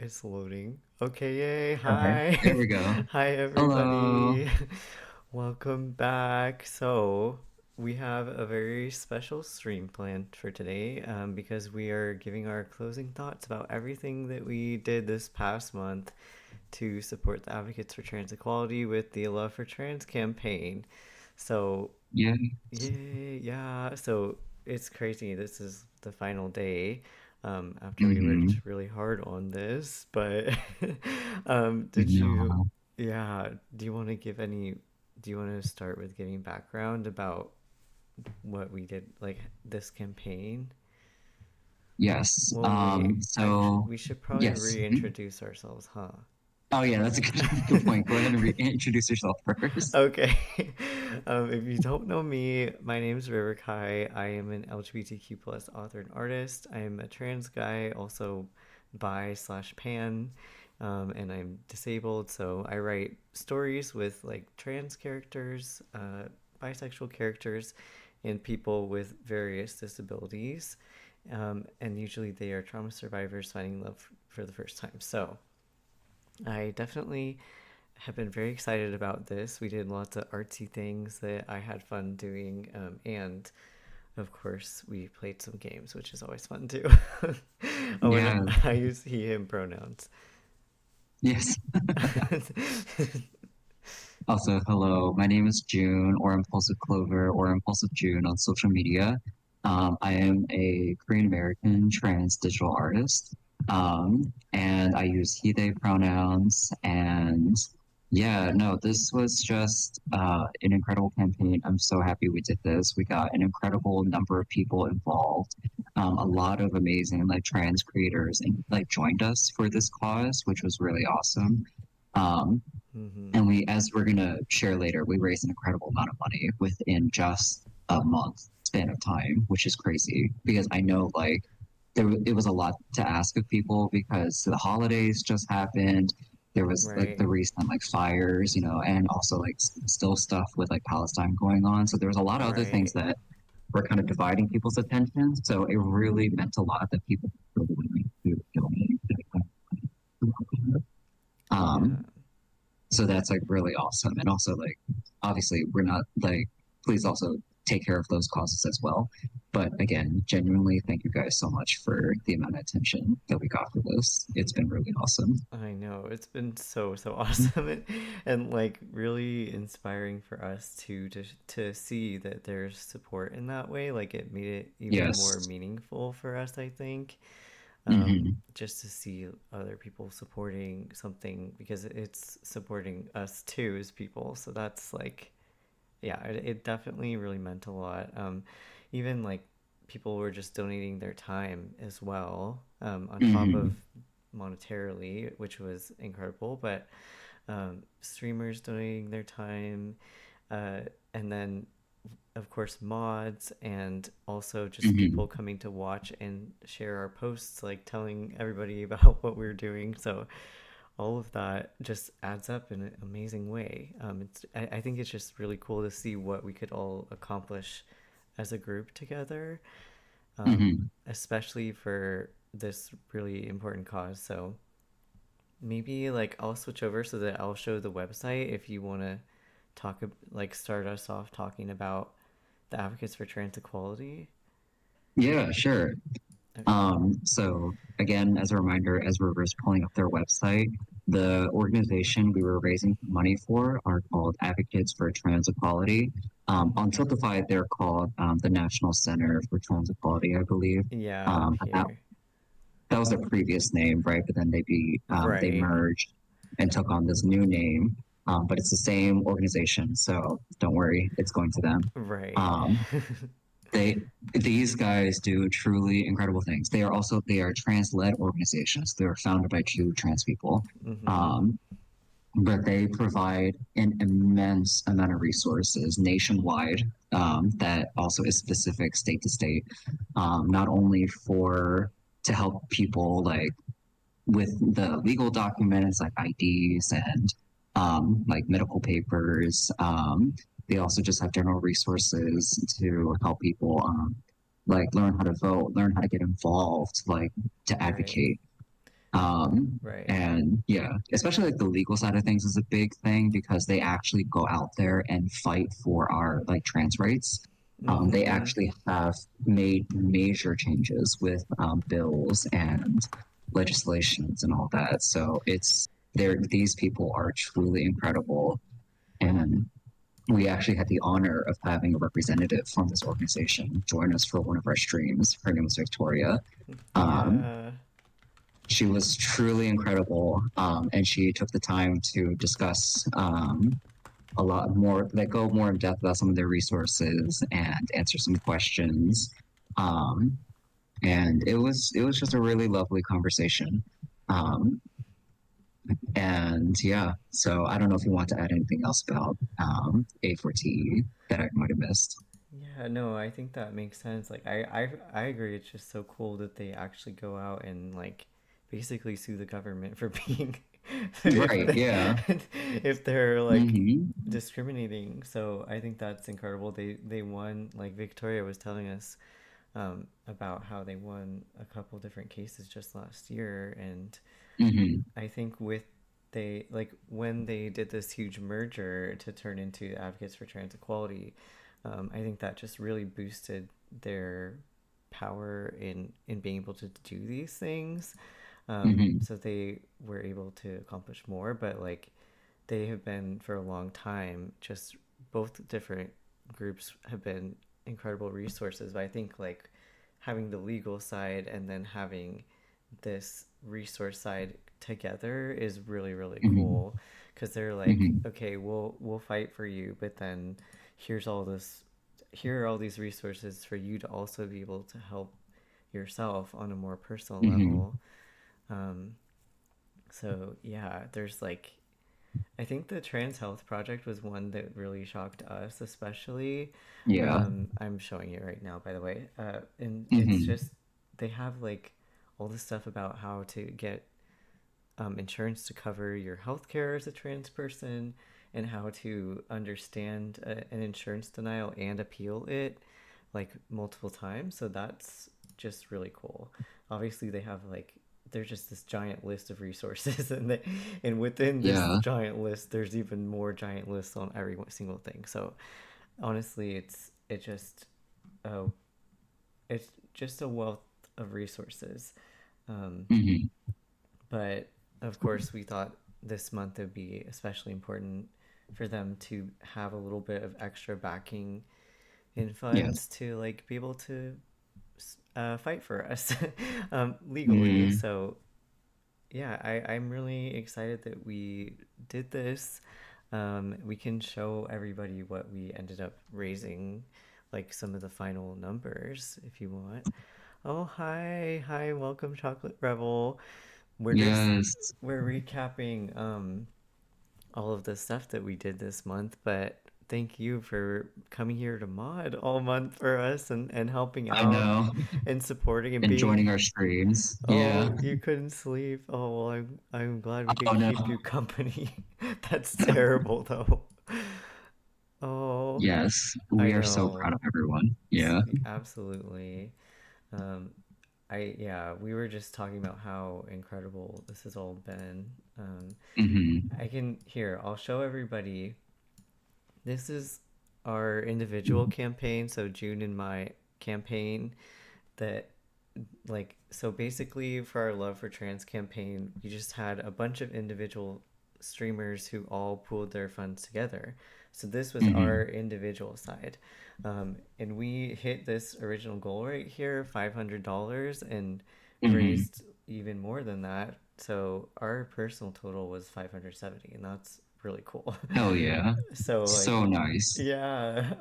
It's loading. Okay, yay. Okay, there Hi. we go. Hi, Hello. everybody. Welcome back. So, we have a very special stream planned for today because we are giving our closing thoughts about everything that we did this past month to support the Advocates for Trans Equality with the Love4Trans campaign. So, Yeah. yay, yeah. So it's crazy. This is the final day after we worked Mm-hmm. really hard on this. But did you, No. yeah, do you want to give any, do you want to start with giving background about what we did, like this campaign? Yes. Well, wait, So we should probably yes. Mhm. reintroduce ourselves, huh? Oh yeah, that's a good point. Go ahead and introduce yourself first. Okay. If you don't know me, my name is River Kai. I am an LGBTQ plus author and artist. I am a trans guy, also bi slash pan, and I'm disabled. So I write stories with like trans characters, bisexual characters, and people with various disabilities. And usually they are trauma survivors finding love for the first time. So I definitely have been very excited about this. We did lots of artsy things that I had fun doing, and of course, we played some games, which is always fun too. Oh, and Yeah. I use he/him pronouns. Yes. Also, hello. My name is June, or Impulsive Clover, or Impulsive June on social media. I am a Korean American trans digital artist, and I use he/they pronouns. And yeah, no, this was just an incredible campaign. I'm so happy we did this. We got an incredible number of people involved. A lot of amazing like trans creators and like joined us for this cause, which was really awesome. Um, Mm-hmm. and we, as we're gonna share later, we raised an incredible amount of money within just a month span of time, which is crazy because I know like it was a lot to ask of people because the holidays just happened. There was like Right, the recent like fires, and also like still stuff with like Palestine going on. So there was a lot of other things right. that were kind of dividing people's attention. So it really meant a lot that people were willing to donate. Yeah. Um, so that's like really awesome. And also like obviously we're not like please also take care of those causes as well. But again, genuinely thank you guys so much for the amount of attention that we got for this. It's been really awesome. I know it's been so awesome and like really inspiring for us to see that there's support in that way. Like it made it even more Yes. meaningful for us, I think. Mm-hmm. Just to see other people supporting something because it's supporting us too as people. So that's like, yeah, it definitely really meant a lot. Even like people were just donating their time as well, on top Mm-hmm. of monetarily, which was incredible. But streamers donating their time, uh, and then of course mods and also just Mm-hmm. people coming to watch and share our posts, like telling everybody about what we're doing. So all of that just adds up in an amazing way. I think it's just really cool to see what we could all accomplish as a group together, Mm-hmm. especially for this really important cause. So maybe like I'll switch over so that I'll show the website if you want to talk, like start us off talking about the Advocates for Trans Equality. Yeah, sure. Okay. So again, as a reminder, as we're just pulling up their website, the organization we were raising money for are called Advocates for Trans Equality. On Tiltify, they're called the National Center for Trans Equality, I believe. Yeah, That, here. that was their previous name, right? But then they Right. merged and took on this new name. But it's the same organization, so don't worry, it's going to them. Right. Um, they these guys do truly incredible things. They are trans-led organizations. They are founded by two trans people. Mm-hmm. Um, but they provide an immense amount of resources nationwide that also is specific state to state, not only for to help people like with the legal documents like IDs and like medical papers. They also just have general resources to help people like learn how to vote, learn how to get involved, like to Right. advocate. Right. And yeah, especially like the legal side of things is a big thing because they actually go out there and fight for our like trans rights. They Mm-hmm. actually have made major changes with bills and legislations and all that. So it's there. These people are truly incredible, and we actually had the honor of having a representative from this organization join us for one of our streams. Her name was Victoria. Um, Yeah. she was truly incredible, and she took the time to discuss a lot more, that go more in depth about some of their resources and answer some questions. Um, and it was just a really lovely conversation. Um, and yeah, so I don't know if you want to add anything else about A4T that I might have missed. Yeah, no, I think that makes sense. Like I agree, it's just so cool that they actually go out and like basically sue the government for being if Right? Yeah. if they're like Mm-hmm. discriminating. So I think that's incredible. They won, like Victoria was telling us about how they won a couple different cases just last year, and Mm-hmm. I think with they like when they did this huge merger to turn into Advocates for Trans Equality, I think that just really boosted their power in being able to do these things. Mm-hmm. So they were able to accomplish more, but like they have been for a long time, just both different groups have been incredible resources. But I think like having the legal side and then having this resource side together is really really Mm-hmm. cool, because they're like, Mm-hmm. okay, we'll fight for you, but then here's all this, here are all these resources for you to also be able to help yourself on a more personal Mm-hmm. level. um, so yeah, there's like, I think the Trans Health Project was one that really shocked us, especially. Yeah. I'm showing you right now, by the way. And it's Mm-hmm. just, they have like all this stuff about how to get insurance to cover your health care as a trans person, and how to understand an insurance denial and appeal it like multiple times. So that's just really cool. Obviously, they have like, there's just this giant list of resources, and within this Yeah. giant list, there's even more giant lists on every single thing. So honestly, uh, it's just a wealth of resources. Um, Mm-hmm. but of course, we thought this month it would be especially important for them to have a little bit of extra backing in Yes. funds to like be able to fight for us legally. Mm-hmm. So yeah, I'm really excited that we did this. We can show everybody what we ended up raising, like some of the final numbers if you want. Oh, hi, welcome, Chocolate Rebel. We're just Yes. we're recapping all of the stuff that we did this month, but thank you for coming here to mod all month for us, and helping I out know. and supporting and And being, joining our streams. Yeah. oh, you couldn't sleep. Oh, well, I'm glad we Oh could no. keep you company. That's terrible though. Oh, Yes. I We are so proud know. of everyone. Yeah. Absolutely. Um, yeah, we were just talking about how incredible this has all been. Mm-hmm. I can here, I'll show everybody. This is our individual campaign, so June and my campaign, that like, so basically for our Love4Trans campaign, we just had a bunch of individual streamers who all pooled their funds together. So this was our Mm-hmm. individual side, and we hit this original goal right here, $500, and Mm-hmm. raised even more than that. So our personal total was 570, and that's really cool. Hell yeah. So So like, nice. yeah.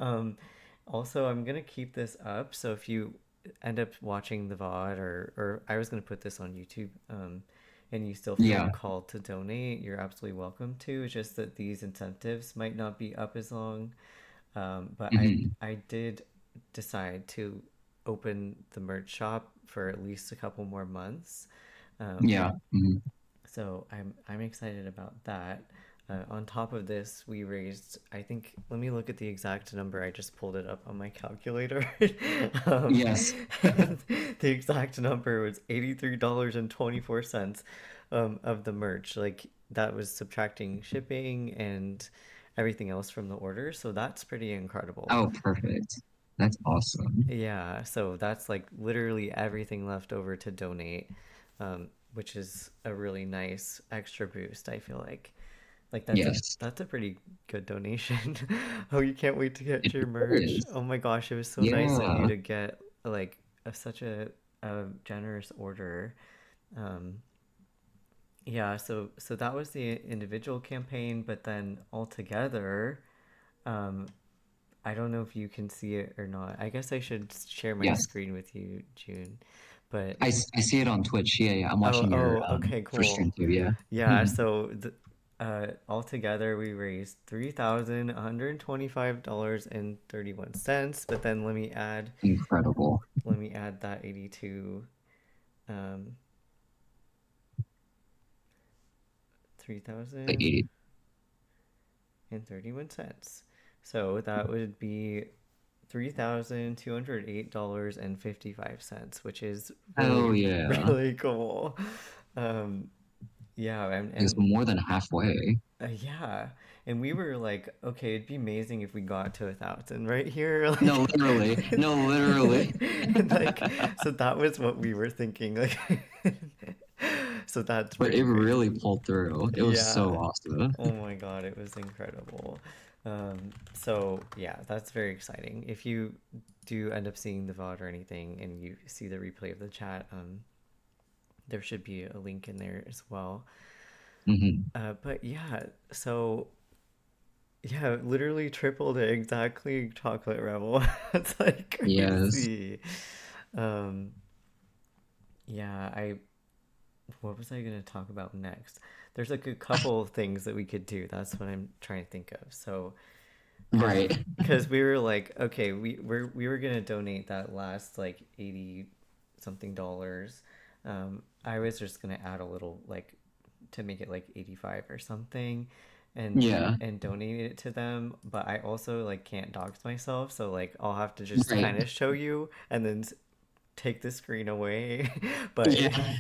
Also, I'm gonna keep this up. So if you end up watching the VOD, or I was gonna put this on YouTube, and you still feel Yeah. called to donate, you're absolutely welcome to. It's just that these incentives might not be up as long. But Mm-hmm. I did decide to open the merch shop for at least a couple more months. Um, Yeah. Mm-hmm. so I'm excited about that. On top of this, we raised, I think, let me look at the exact number. I just pulled it up on my calculator. um, Yes. the exact number was $83.24 of the merch. Like, that was subtracting shipping and everything else from the order. So that's pretty incredible. Oh, perfect. That's awesome. Yeah, so that's like literally everything left over to donate, which is a really nice extra boost, I feel like. Like Yes, that's a pretty good donation. Oh, you can't wait to get it your merch. is. Oh my gosh, it was so nice of you Yeah. to get like such a generous order. Um, yeah, so that was the individual campaign, but then altogether, um, I don't know if you can see it or not. I guess I should share my Yes. screen with you, June. But I see it on Twitch. Yeah, yeah. I'm oh, watching your oh, okay, first stream cool. too. Yeah. Yeah, so altogether we raised $3,125.31. But then Incredible. let me add that 82 um The 80. 3,031 cents. So that would be $3,208.55, which is Oh really yeah. really cool. Um, yeah, It's and more than halfway. yeah, and we were like, okay, it'd be amazing if we got to 1,000 right here, No, like, literally. No, literally. like, so that was what we were thinking, like, so that's But pretty it great. really pulled through. It was so Yeah. awesome. Oh my God, it was incredible. So yeah, that's very exciting. If you do end up seeing the VOD or anything and you see the replay of the chat, there should be a link in there as well. Hmm. But yeah, so yeah, literally tripled it exactly chocolate rebel. It's like Yes. crazy. Um, yeah, I what was I gonna talk about next? There's like a couple of things that we could do. That's what I'm trying to think of. So because Right. we were like, okay, we were gonna donate that last like 80 something dollars. I was just gonna add a little like to make it like 85 or something, Yeah. and donate it to them. But I also like can't dox myself, so like I'll have to just Right. kind of show you and then take the screen away. but Yeah.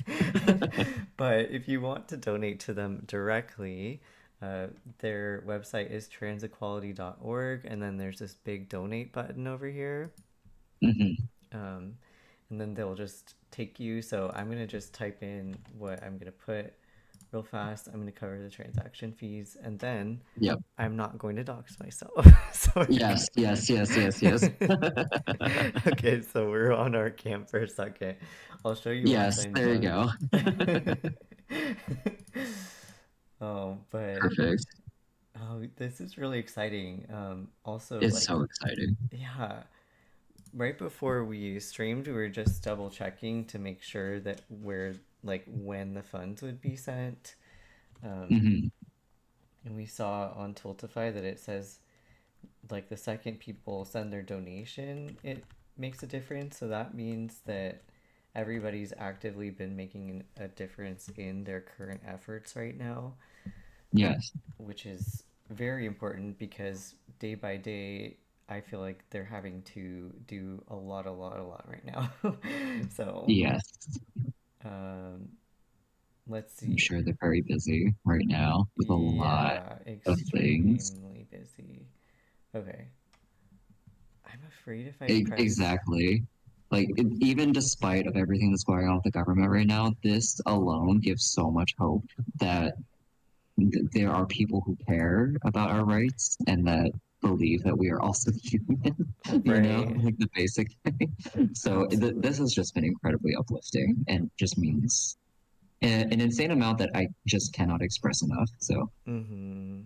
but if you want to donate to them directly, their website is transequality.org, and then there's this big donate button over here. Hmm. Um, and then they'll just take you. So I'm gonna just type in what I'm gonna put real fast. I'm gonna cover the transaction fees, and then Yep. I'm not going to dox myself. so Yes, yes, yes, yes, yes. okay, so we're on our camp for a second. I'll show you once Yes, I'm there you done. go. Oh, but Perfect. oh, this is really exciting. Also, It's like, so exciting. yeah, right before we streamed, we were just double checking to make sure that we're like when the funds would be sent. Um, Hmm. and we saw on Tiltify that it says like the second people send their donation, it makes a difference. So that means that everybody's actively been making a difference in their current efforts right now, Yes. which is very important because day by day, I feel like they're having to do a lot right now. so, Yes. um, let's I'm see. sure they're very busy right now with a lot Yeah, of things. extremely busy. Okay. I'm afraid if I press. Exactly. Like even despite of everything that's going on with the government right now, this alone gives so much hope that there are people who care about our rights and that believe that we are also human, Right. like the basic thing. So this has Absolutely. just been incredibly uplifting and just means an insane amount that I just cannot express enough. So Mm-hmm.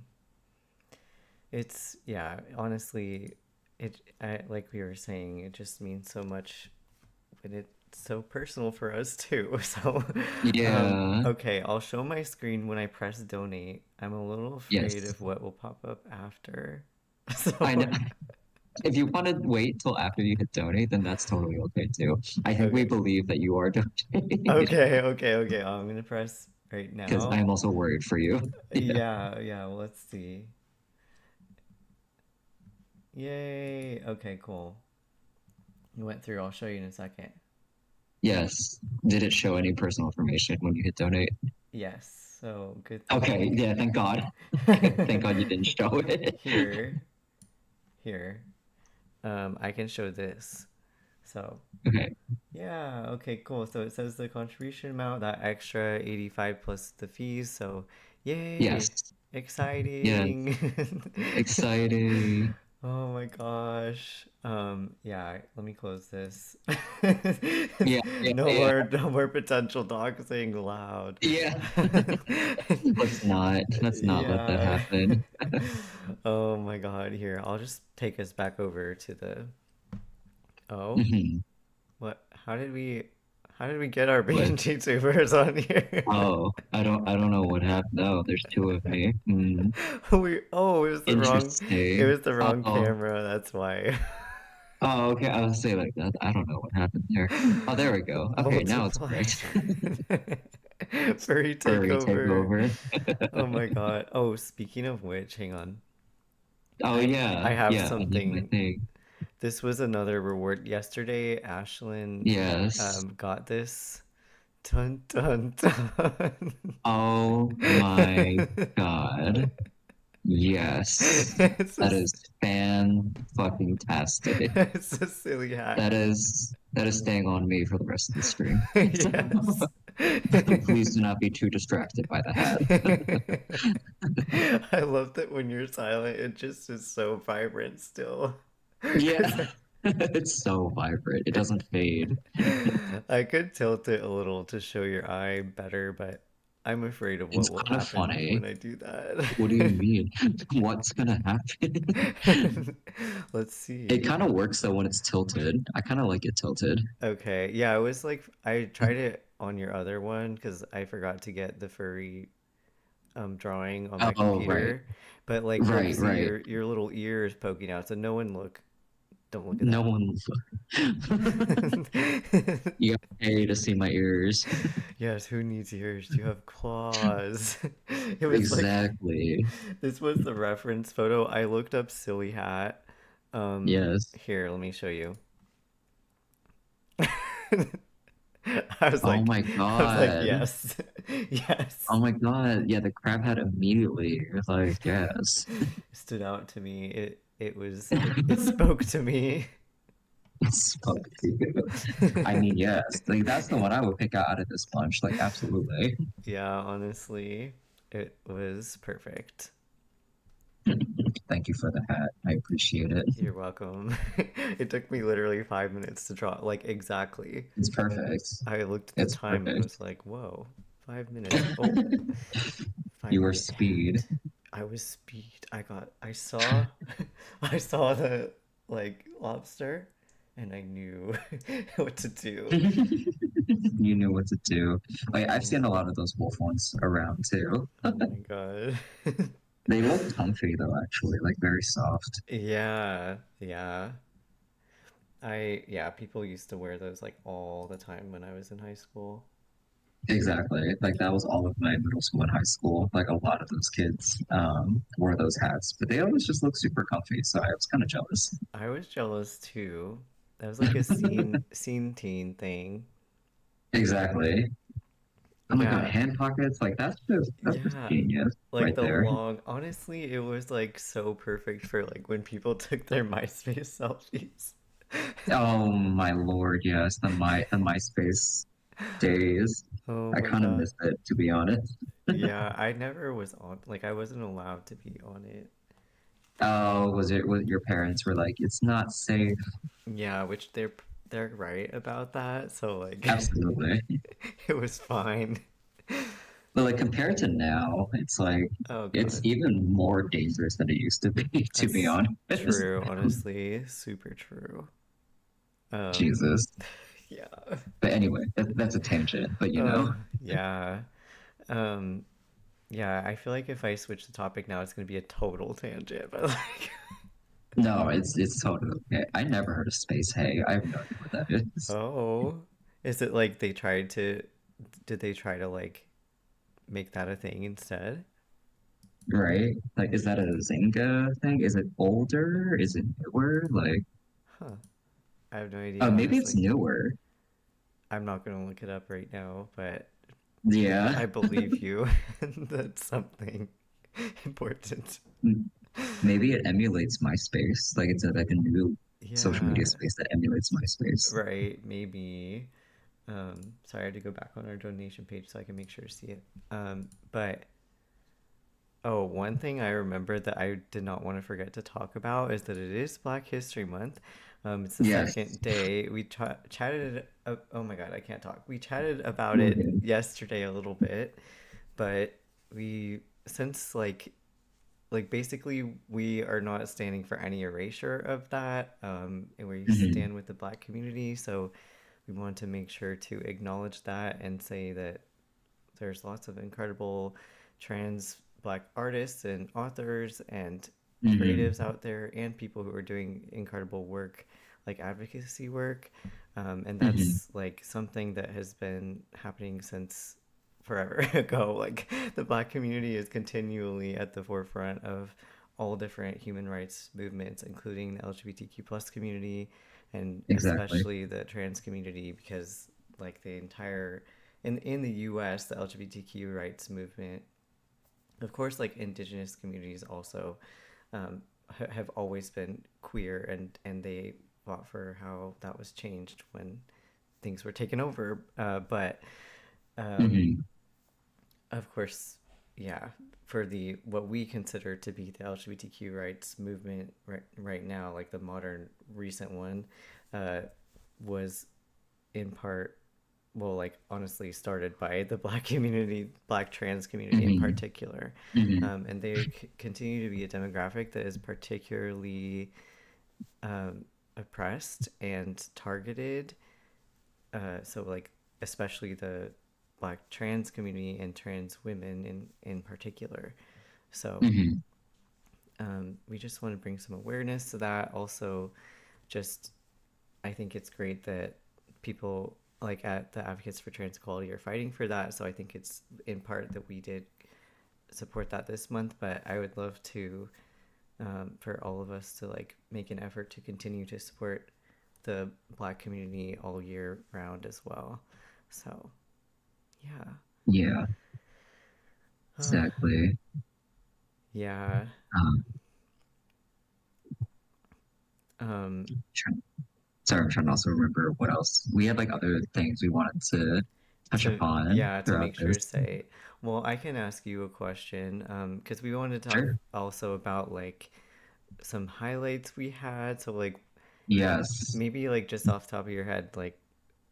It's yeah, honestly, like we were saying, it just means so much, but it's so personal for us too. So, yeah, okay, I'll show my screen when I press donate. I'm a little afraid yes, of what will pop up after. I So, know. If you want to wait till after you hit donate, then that's totally okay too. I think we okay. believe that you are donating. Okay. I'm gonna press. right Because I now. am also worried for you. Yeah. Yeah, yeah, well, let's see. Yay. Okay, cool. You went through. I'll show you in a second. Yes. Did it show any personal information when you hit donate? Yes. So good Okay. thing. Yeah. Thank God. Thank God you didn't show it. Here, here. I can show this. So Okay. yeah, okay, cool. So it says the contribution amount, that extra 85 plus the fees. So yay, Yes. Yes. exciting. Exciting. Oh my gosh. Yeah, let me close this. Yeah. Yeah. No Yeah. more, no more potential dog saying loud. Yeah. Let's not let that Yeah. happen. Oh my God. Here, I'll just take us back over to the. Oh, Mhm. what? How did we get our But being YouTubers on here? I don't know what happened. Oh, there's two of me. Oh, it Interesting. was the wrong camera. That's why. Okay. I was say like that. I don't know what happened there. Oh, there we go. Okay, now it's Multiplied. correct. Furry Furry takeover. takeover. Oh my God. Oh, speaking of which, hang on. Oh I yeah, have yeah. I need my something. thing. This was another reward. Yesterday, Ashlyn Yes. got this. Dun dun dun. Oh my God. Yes. It's a, That is fan fucking tastic. it's a silly hat. That is staying on me for the rest of the stream. Yes. Please do not be too distracted by the hat. I love that when you're silent, it just is so vibrant still. Yeah. 'Cause It's so vibrant. It doesn't fade. I could tilt it a little to show your eye better, but I'm afraid of what It's will kind of happen funny. when I do What do you that. mean? What's gonna happen? Let's It see. kind of works though when it's tilted. I kind of like it tilted. Okay. Yeah, I was like, I tried it on your other one because I forgot to get the furry drawing on my Oh, right. computer. But like, look, Right, see right. your little ear is poking out. So no one look, don't look at No that. one. You got to pay to see my ears. Yes, who needs ears? You have claws. It was like Exactly. this was the reference photo. I looked up silly hat. Yes. Here, let me show you. Oh my I was like, God. yes, yes. Oh my God. Yeah, the crab hat immediately was like, yes. Stood out to me. It spoke to me. It's spoke to you. I mean, yes. Like that's the one I would pick out of this bunch. Like, absolutely. Yeah, honestly, it was perfect. Thank you for the hat. I appreciate it. You're welcome. It took me literally 5 minutes to draw, like exactly. It's perfect. I looked at the It's time and perfect. was like, whoa, 5 minutes. Oh, five You were minute speed. hat. I was speed. I saw, I saw the like lobster and I knew what to do. You knew what to do. Like I've seen a Mhm. lot of those wolf ones around too. Oh my God. They look comfy though, actually, like very soft. Yeah, yeah. Yeah, people used to wear those like all the time when I was in high school. Exactly. Like that was all of my middle school and high school. Like a lot of those kids wore those hats, but they always just look super comfy. So I was kind of jealous. I was jealous too. That was like a scene teen thing. Exactly. Oh my God, Yeah, hand pockets. Like that's just yeah. genius Like right the there. long, honestly, it was like so perfect for like when people took their MySpace selfies. Oh my Lord, yes, the MySpace days. Oh I my kind of God. miss it, to be honest. Yeah, I never was on, like I wasn't allowed to be on it. Oh, was your parents were like, it's not safe. Yeah, which they're right about that. So like Absolutely. it was fine. But like compared to now, it's like Oh it's God. even more dangerous than it used to be, to be That's honest. true, honestly. Super true. Um, Jesus. yeah. But anyway, that's a tangent, but you know. Yeah. Um, yeah, I feel like if I switch the topic now, it's gonna be a total tangent, but like, No, it's totally okay. I never heard of space hay. I have no idea what that is. oh, is it like did they try to like make that a thing instead. right? Like, is that a Zynga thing? Is it older? Is it newer? Like, Huh. I have no idea, maybe it's honestly. newer. I'm not going to look it up right now, but Yeah. I believe you. That's something important. Maybe it emulates MySpace. Like, it's like a new social media Yeah, space that emulates MySpace. right. Maybe. Sorry, I had to go back on our donation page so I can make sure to see it. But oh, one thing I remember that I did not want to forget to talk about is that it is Black History Month. It's the Yes. second day. We chatted. Oh my God, I can't talk. We chatted about We're it good. yesterday a little bit, but we since basically we are not standing for any erasure of that, and we Hmm. stand with the Black community. So we want to make sure to acknowledge that and say that there's lots of incredible trans Black artists and authors and Hmm. creatives out there and people who are doing incredible work, like advocacy work. And Hmm. that's like something that has been happening since forever ago. Like the Black community is continually at the forefront of all different human rights movements, including the LGBTQ plus community and Exactly. especially the trans community, because like the entire in the US, the LGBTQ rights movement, of course, like indigenous communities also have always been queer, and they fought for how that was changed when things were taken over. But um, Hmm. of course, yeah, for the what we consider to be the LGBTQ rights movement right now, like the modern recent one, uh, was in part, well, like honestly started by the Black community, Black trans community in Hmm. particular. Hmm. And they continue to be a demographic that is particularly oppressed and targeted. So like especially the Black trans community and trans women in particular. So Hmm. we just want to bring some awareness to that. Also, just I think it's great that people like at the Advocates for Trans Equality are fighting for that. So I think it's in part that we did support that this month, but I would love to for all of us to like make an effort to continue to support the Black community all year round as well. So yeah, Yeah, exactly. yeah. Um, Um, trying, sorry, I'm trying to also remember what else. We had like other things we wanted to touch to upon yeah, to throughout make sure this. to say, well, I can ask you a question because we wanted to talk Sure. also about like some highlights we had. So like Yes. maybe like just off the top of your head, like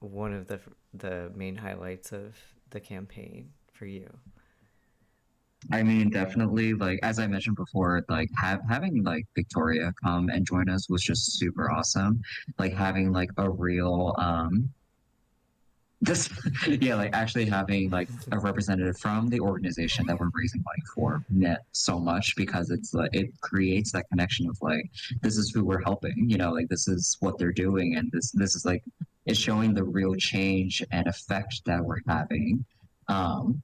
one of the main highlights of the campaign for you. I mean, definitely, like as I mentioned before, like having like Victoria come and join us was just super awesome. Like having like a real this yeah, like actually having like a representative from the organization that we're raising money for meant so much because it's like it creates that connection of like this is who we're helping, you know, like this is what they're doing and this is like it's showing the real change and effect that we're having. Um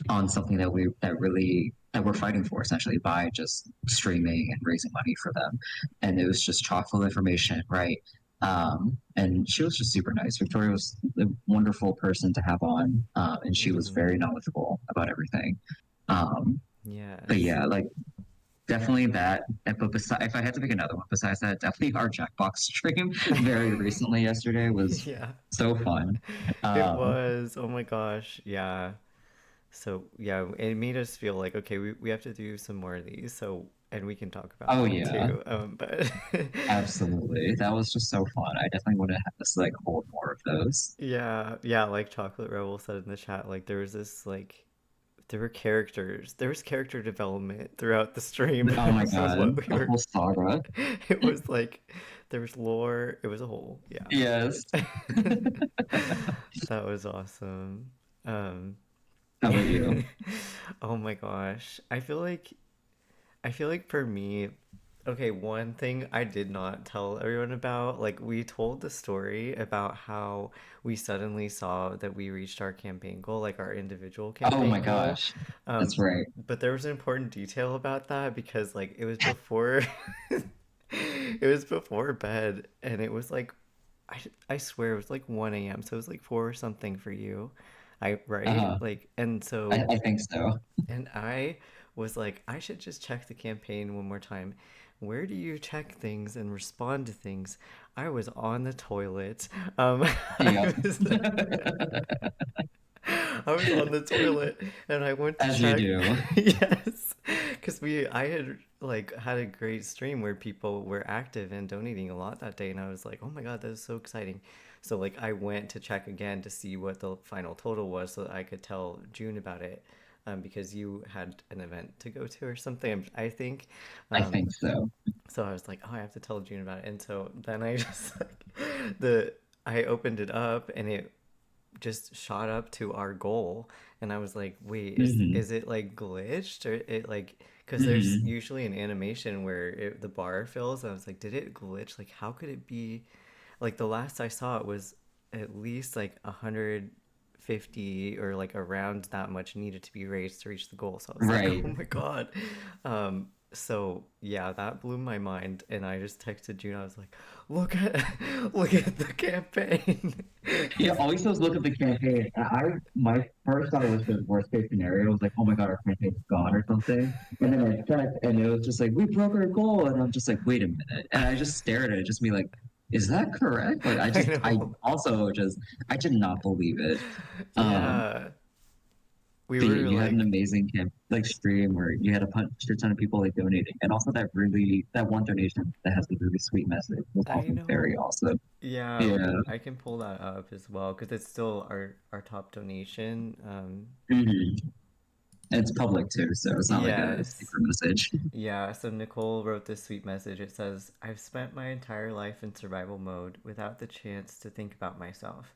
on something that we're fighting for essentially by just streaming and raising money for them. And it was just chock full of information, right? And she was just super nice. Victoria was a wonderful person to have on, and she was Mm-hmm. very knowledgeable about everything. Um, but Yes. yeah, like definitely that. But if I had to pick another one besides that, definitely our Jackbox stream very recently yesterday was Yeah. so fun. It Um, was. Oh my gosh. Yeah. So yeah, it made us feel like okay, we have to do some more of these. So and we can talk about oh that yeah, too. But absolutely. That was just so fun. I definitely want to have this like hold more of those. yeah, yeah, like Chocolate Rebel said in the chat, like there was this like there were characters. There was character development throughout the stream Oh my of God, what we a were. whole saga. It was like there was lore. It was a whole yeah. Yes. That was awesome. Um, How about you? oh my gosh, I feel like for me. Okay, one thing I did not tell everyone about, like we told the story about how we suddenly saw that we reached our campaign goal, like our individual Oh my campaign goal. gosh. Um, That's right. but there was an important detail about that because like it was before it was before bed and it was like I swear it was like 1 a.m. So it was like 4 or something for you. I right? Uh-huh. Like and I, so I think so. and I was like, I should just check the campaign one more time. Where do you check things and respond to things? I was on the toilet. Yep. I was I was on the toilet and I went to As you check. do. Yes, because I had like had a great stream where people were active and donating a lot that day, and I was like, oh my god, that is so exciting. So like I went to check again to see what the final total was so that I could tell June about it, because you had an event to go to or something. I think. I Um, think so. so I was like, oh, I have to tell June about it, and so then I just like the I opened it up and it just shot up to our goal, and I was like, wait, Hmm is it like glitched or it like, because there's hmm usually an animation where the bar fills. I was like, did it glitch? Like how could it be? Like the last I saw it was at least like 150 or like around that much needed to be raised to reach the goal. So I was like, Right. oh my god. So yeah, that blew my mind, and I just texted June. I was like, look at look at the campaign. Yeah, always those look at the campaign. My first thought was the worst case scenario. It was like, oh my God, our campaign's gone or something. And then I checked and it was just like, we broke our goal. And I'm just like, wait a minute. And I just stared at it, just be like, is that correct? Like I I know. also just I did not believe it. Um, Yeah. We but were you had an like, amazing stream where you had a shit ton of people like donating. And also that one donation that has a really sweet message was I also very know. awesome. Yeah, Yeah. I can pull that up as well because it's still our top donation. Mhm. And it's public too, so it's not like a Yes. secret message. Yeah, so Nicole wrote this sweet message. It says, I've spent my entire life in survival mode without the chance to think about myself.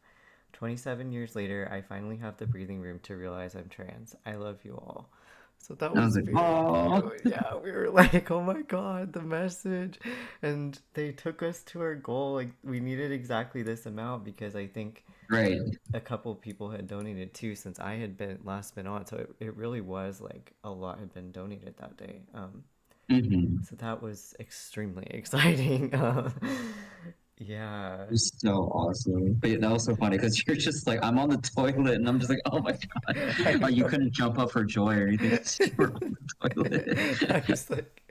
27 years later, I finally have the breathing room to realize I'm trans. I love you all. So that I was was like, very oh, cute. Yeah, we were like, oh my god, the message. And they took us to our goal. Like, we needed exactly this amount because I think right. a couple people had donated too since I had been on. So it really was like a lot had been donated that day. hmm So that was extremely exciting. Yeah, It was so awesome. But yeah, that was so funny because you're just like, I'm on the toilet and I'm just like, oh my God. I Oh, you know. couldn't jump up for joy or anything because you were on the toilet. I was like,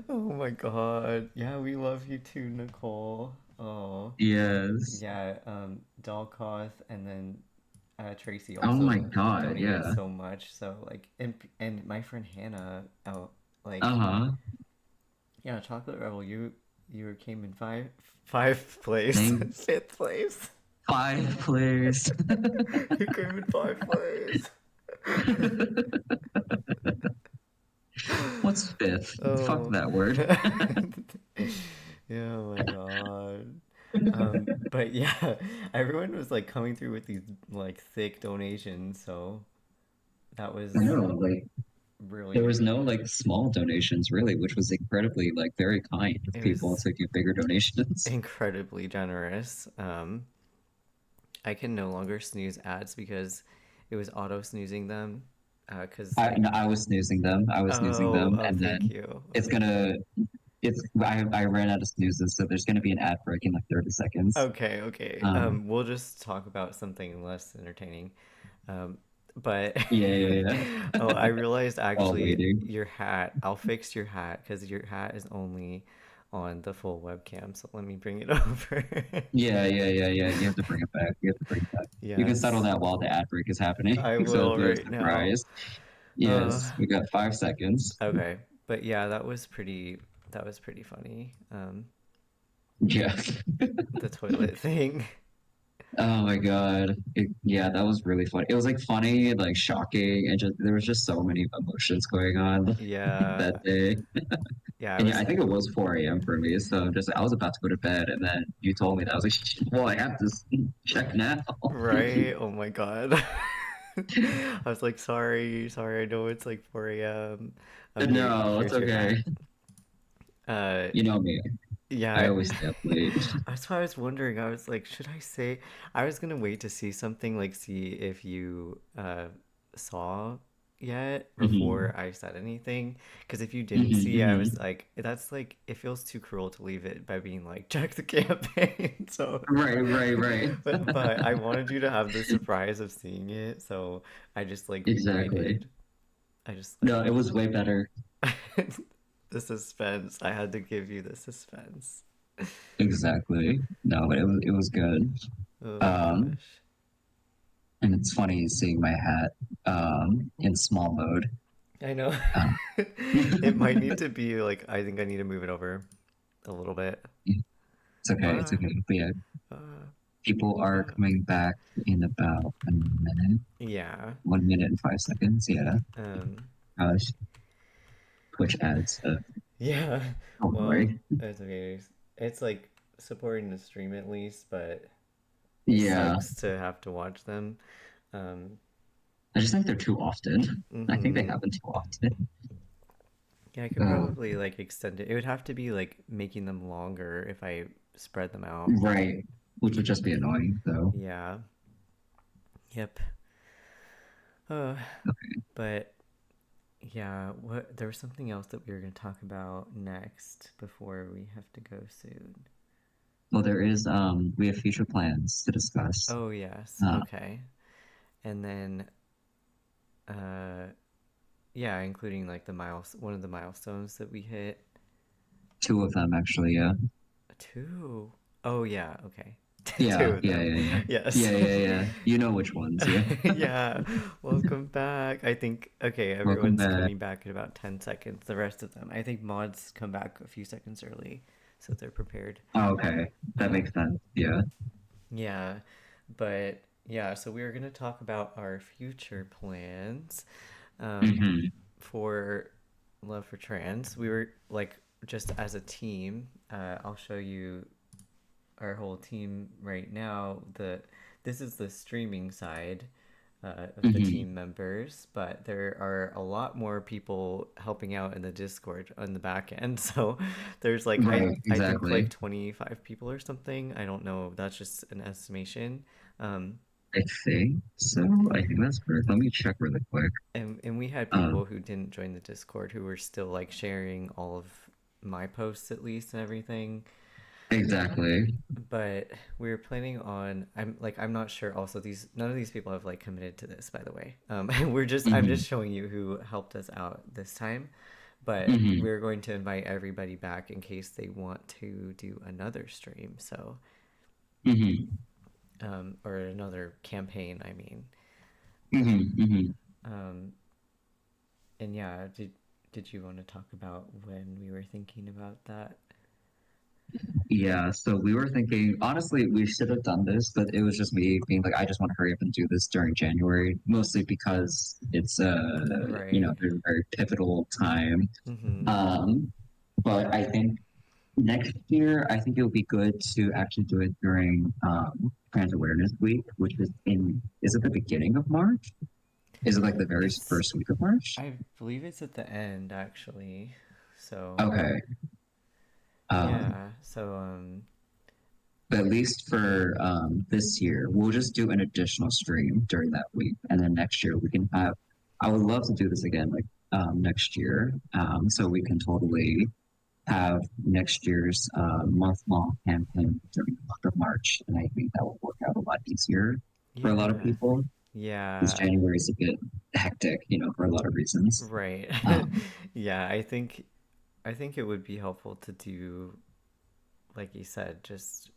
oh my god. Yeah, we love you too, Nicole. Oh, Yes. yeah. Dalkoth and then Tracy Oh my also God. donated Yeah. so much. So like, and my friend Hannah, oh, like, Uh-huh. yeah, Chocolate Rebel, you came in five place, Thank fifth place. five players. You came in five place. What's fifth? Fuck Oh. that word. Yeah, oh my god. But yeah, everyone was like coming through with these like thick donations, so that I was know, like there really was no like small donations really, which was incredibly like very kind of it people was to give bigger donations. incredibly generous. I can no longer snooze ads because it was auto snoozing them. Cause No, like, I was snoozing them. I was snoozing them, oh, and thank then you. it's gonna. It's I ran out of snoozes, so there's gonna be an ad break in like 30 seconds. Okay, okay. Um, We'll just talk about something less entertaining. Um, but yeah, yeah, yeah. oh, I realized While actually waiting. your hat. I'll fix your hat because your hat is only on the full webcam. So let me bring it over. Yeah, yeah, yeah, yeah. You have to bring it back. You have to bring it back. You can settle Yes, that while the ad break is happening. I So will the right now. surprise. Uh, Yes, we got 5 seconds. okay, but yeah, that was pretty. That was pretty funny. Yeah. The toilet thing. Oh my God. Yeah, that was really funny. It was like funny, like shocking, and just there was just so many emotions going on that Yeah, day. yeah. I And yeah, was I think it was 4 a.m. for me. So just I was about to go to bed, and then you told me that. I was like, well, I have to check now. right. Oh my god. I was like, sorry, sorry. I know it's like 4 a.m. No, Here's it's your okay. hat. Uh, You know me. I yeah, always stay up late. that's why I was wondering. I was like, should I say? I was gonna wait to see something, like see if you saw yet hmm before I said anything. Because if you didn't hmm see, I hmm was like, that's like it feels too cruel to leave it by being like, check the campaign. So, Right, right, right. but I wanted you to have the surprise of seeing it, so I just like Exactly. waited. I just No, like it was way better. the suspense. I had to give you the suspense. Exactly. No, but it was good. Oh Um, gosh. and it's funny seeing my hat in small mode. I know. Um, It might need to be like I think I need to move it over a little bit. it's okay, it's Uh, okay. But yeah, uh, people are uh. coming back in about a minute, Yeah. 1 minute and 5 seconds. Yeah. Um. Uh, Twitch ads. Yeah. Don't Well, worry. it's okay. It's like supporting the stream at least, but it Yeah, sucks to have to watch them. Um. I just think they're too often. I think they Mm-hmm. happen too often. Yeah, I could Uh, probably like extend it. It would have to be like making them longer if I spread them out. right, which would just be annoying, though. Yeah. Yep. Uh, but yeah, what there was something else that we were going to talk about next before we have to go soon. Well, there is. We have future plans to discuss. Oh, yes. Uh, Okay. And then uh yeah, including like the one of the milestones that we hit. two of them actually. Yeah. Two. Oh, yeah, okay. Two Yeah, of yeah, them. yeah, yeah, Yes. yeah, yeah, yeah. You know which ones? Yeah. Yeah. Welcome back. I think okay, Welcome everyone's back. coming back in about 10 seconds. The rest of them. I think mods come back a few seconds early so they're prepared. Oh, okay, that makes sense. Yeah. Yeah. But yeah, so we were going to talk about our future plans um hmm for Love4Trans. We were like just as a team. I'll show you our whole team right now. This is the streaming side of the hmm team members, but there are a lot more people helping out in the Discord on the back end. So there's like Right. I think like Exactly. 25 people or something. I don't know. That's just an estimation. Um, I think so. I think that's correct. Let me check really quick. and we had Um. people who didn't join the Discord who were still like sharing all of my posts at least and everything. Exactly. But we were planning on I'm not sure also these none of these people have like committed to this by the way. I'm hmm just showing you who helped us out this time, but hmm we're going to invite everybody back in case they want to do another stream, so hmm or another campaign, I mean. hmm um and yeah, did you want to talk about when we were thinking about that? Yeah, so we were thinking, honestly, we should have done this, but it was just me being like, I just want to hurry up and do this during January, mostly because it's Right. a very pivotal time. Mm-hmm. Um, but I think next year, I think it would be good to actually do it during Trans Awareness Week, which is it the beginning of March? Is it like the very It's first week of March? I believe it's at the end actually. So Okay. Um, yeah. So But at least for this year, we'll just do an additional stream during that week, and then next year we can have. I would love to do this again, like next year, so we can totally have next year's month-long campaign during the month of March, and I think that will work out a lot easier for a lot of yeah. people because Yeah. January is a bit hectic, for a lot of reasons. Right. Um, Yeah, I think it would be helpful to do like you said, just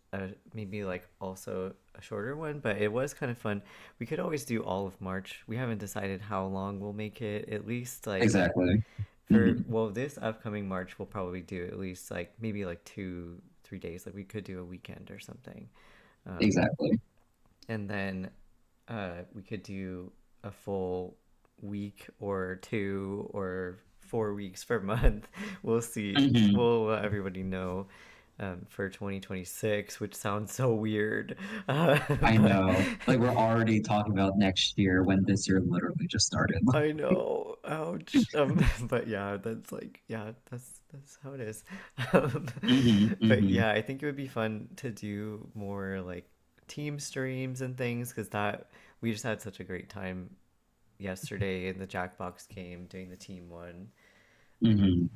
maybe like also a shorter one, but it was kind of fun. We could always do all of March. We haven't decided how long we'll make it. At least like exactly. for hmm well, this upcoming March we'll probably do at least like maybe like 3 days. Like we could do a weekend or something. Um, Exactly. and then we could do a full week or 2 or 4 weeks per month. We'll see. hmm We'll let everybody know for 2026, which sounds so weird. I But know. Like we're already talking about next year when this year literally just started. I know, ouch. But yeah, that's like, yeah, That's how it is. Um, Mm-hmm, but mm-hmm, yeah, I think it would be fun to do more like team streams and things because that we just had such a great time yesterday in the Jackbox game doing the team one. mm-hmm.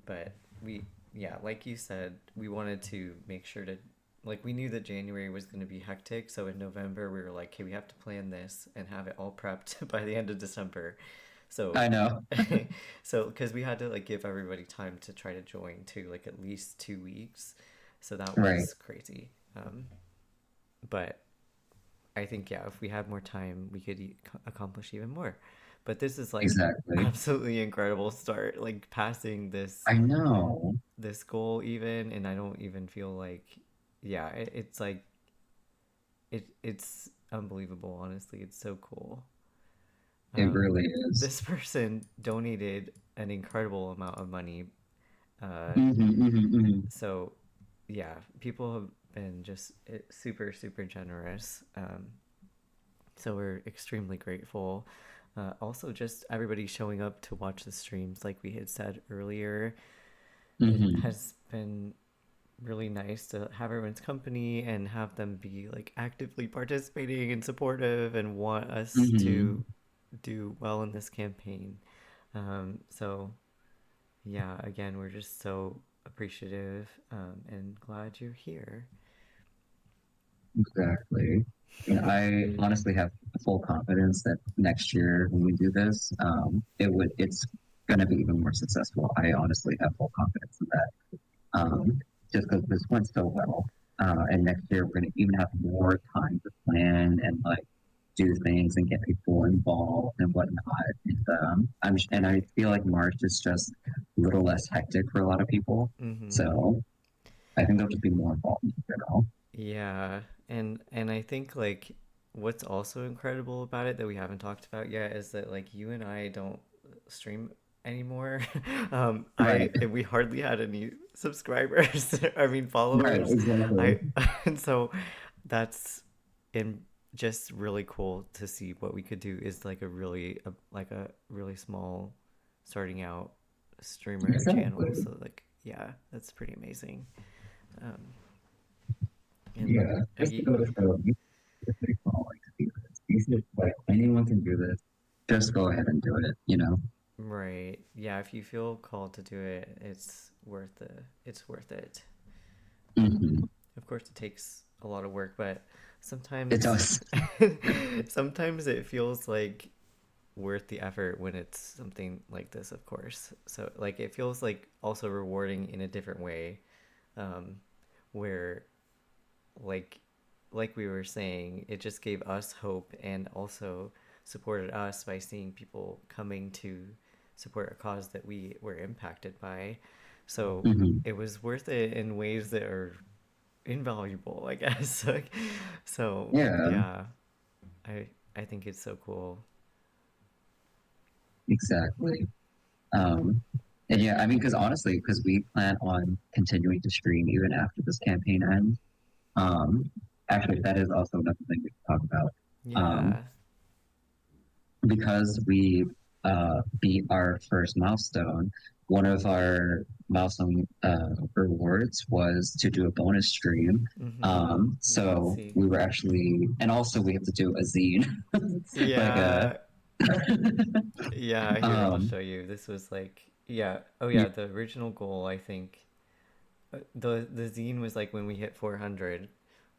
But we, yeah, like you said, we wanted to make sure to, like, we knew that January was going to be hectic. So in November, we were like, hey, we have to plan this and have it all prepped by the end of December. So, I know. so, because we had to, like, give everybody time to try to join to, like, at least 2 weeks. So that Right. was crazy. But I think, yeah, if we had more time, we could accomplish even more. But this is like Exactly. absolutely incredible start, like passing this I know. goal even, and I don't even feel like, yeah, it's like it's unbelievable. Honestly, it's so cool. It Um, really is. this person donated an incredible amount of money. Uh, Mm-hmm, mm-hmm, mm-hmm. so yeah, people have been just super super generous. So we're extremely grateful. Also, just everybody showing up to watch the streams, like we had said earlier, it Mm-hmm. has been really nice to have everyone's company and have them be like actively participating and supportive and want us Mm-hmm. to do well in this campaign. So yeah, again, we're just so appreciative and glad you're here. Exactly. And I honestly have full confidence that next year when we do this, it's gonna be even more successful. I honestly have full confidence in that. Just because this went so well. And next year we're gonna even have more time to plan and like do things and get people involved and whatnot. And I feel like March is just a little less hectic for a lot of people. Mm-hmm. So I think there'll just be more involvement in general. Yeah, and I think like what's also incredible about it that we haven't talked about yet is that like you and I don't stream anymore. Right, we hardly had any subscribers. I mean right, followers. exactly. I and so that's in just really cool to see what we could do is like a really small starting out streamer channel. Exactly. So like yeah, that's pretty amazing. Um, and Yeah, just to go to show you it's pretty small like to do this. You should like anyone can do this. Just go ahead and do it. right. Yeah, if you feel called to do it, it's worth it. Hmm. Of course it takes a lot of work, but It sometimes does. sometimes it feels like worth the effort when it's something like this, of course. So like it feels like also rewarding in a different way. Um, where like we were saying, it just gave us hope and also supported us by seeing people coming to support a cause that we were impacted by. So Hmm. it was worth it in ways that are invaluable, I guess. Like, so Yeah, yeah, I think it's so cool. exactly. Um, and yeah, I mean, because honestly, because we plan on continuing to stream even after this campaign ends. Um, Actually, that is also another thing we can talk about. Um, Yeah. because we beat our first milestone, one of our milestone rewards was to do a bonus stream. Mm-hmm. We did So see. we were actually, and also we have to do a zine, like a, Yeah. Yeah, here, I'll um, show you. This was like, yeah. Oh yeah, yeah, the original goal, I think, the zine was like when we hit 400,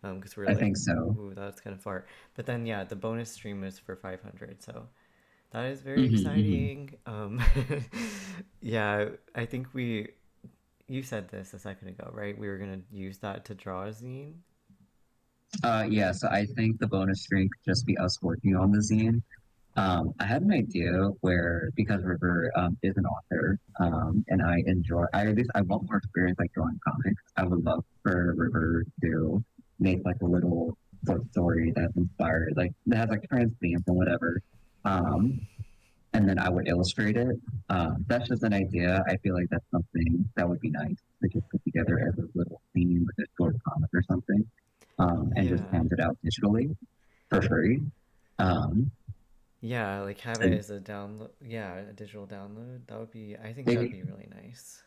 because we are I like, think so. ooh, that's kind of far. But then yeah, the bonus stream was for 500, so that is very Hmm, hmm. exciting. Yeah, I think you said this a second ago, right? We were gonna use that to draw a zine. Yeah, so I think the bonus stream could just be us working on the zine. I had an idea where because River is an author, and I at least I want more experience like drawing comics. I would love for River to make like a little short story that's inspired, like that has like trans themes and whatever. Um, and then I would illustrate it. That's just an idea. I feel like that's something that would be nice to just put together as a little theme with a short comic or something, and just Yeah. hand it out digitally for free. Um, Yeah, like have it and as a download. Yeah, a digital download. That would be. I think that would maybe be really nice.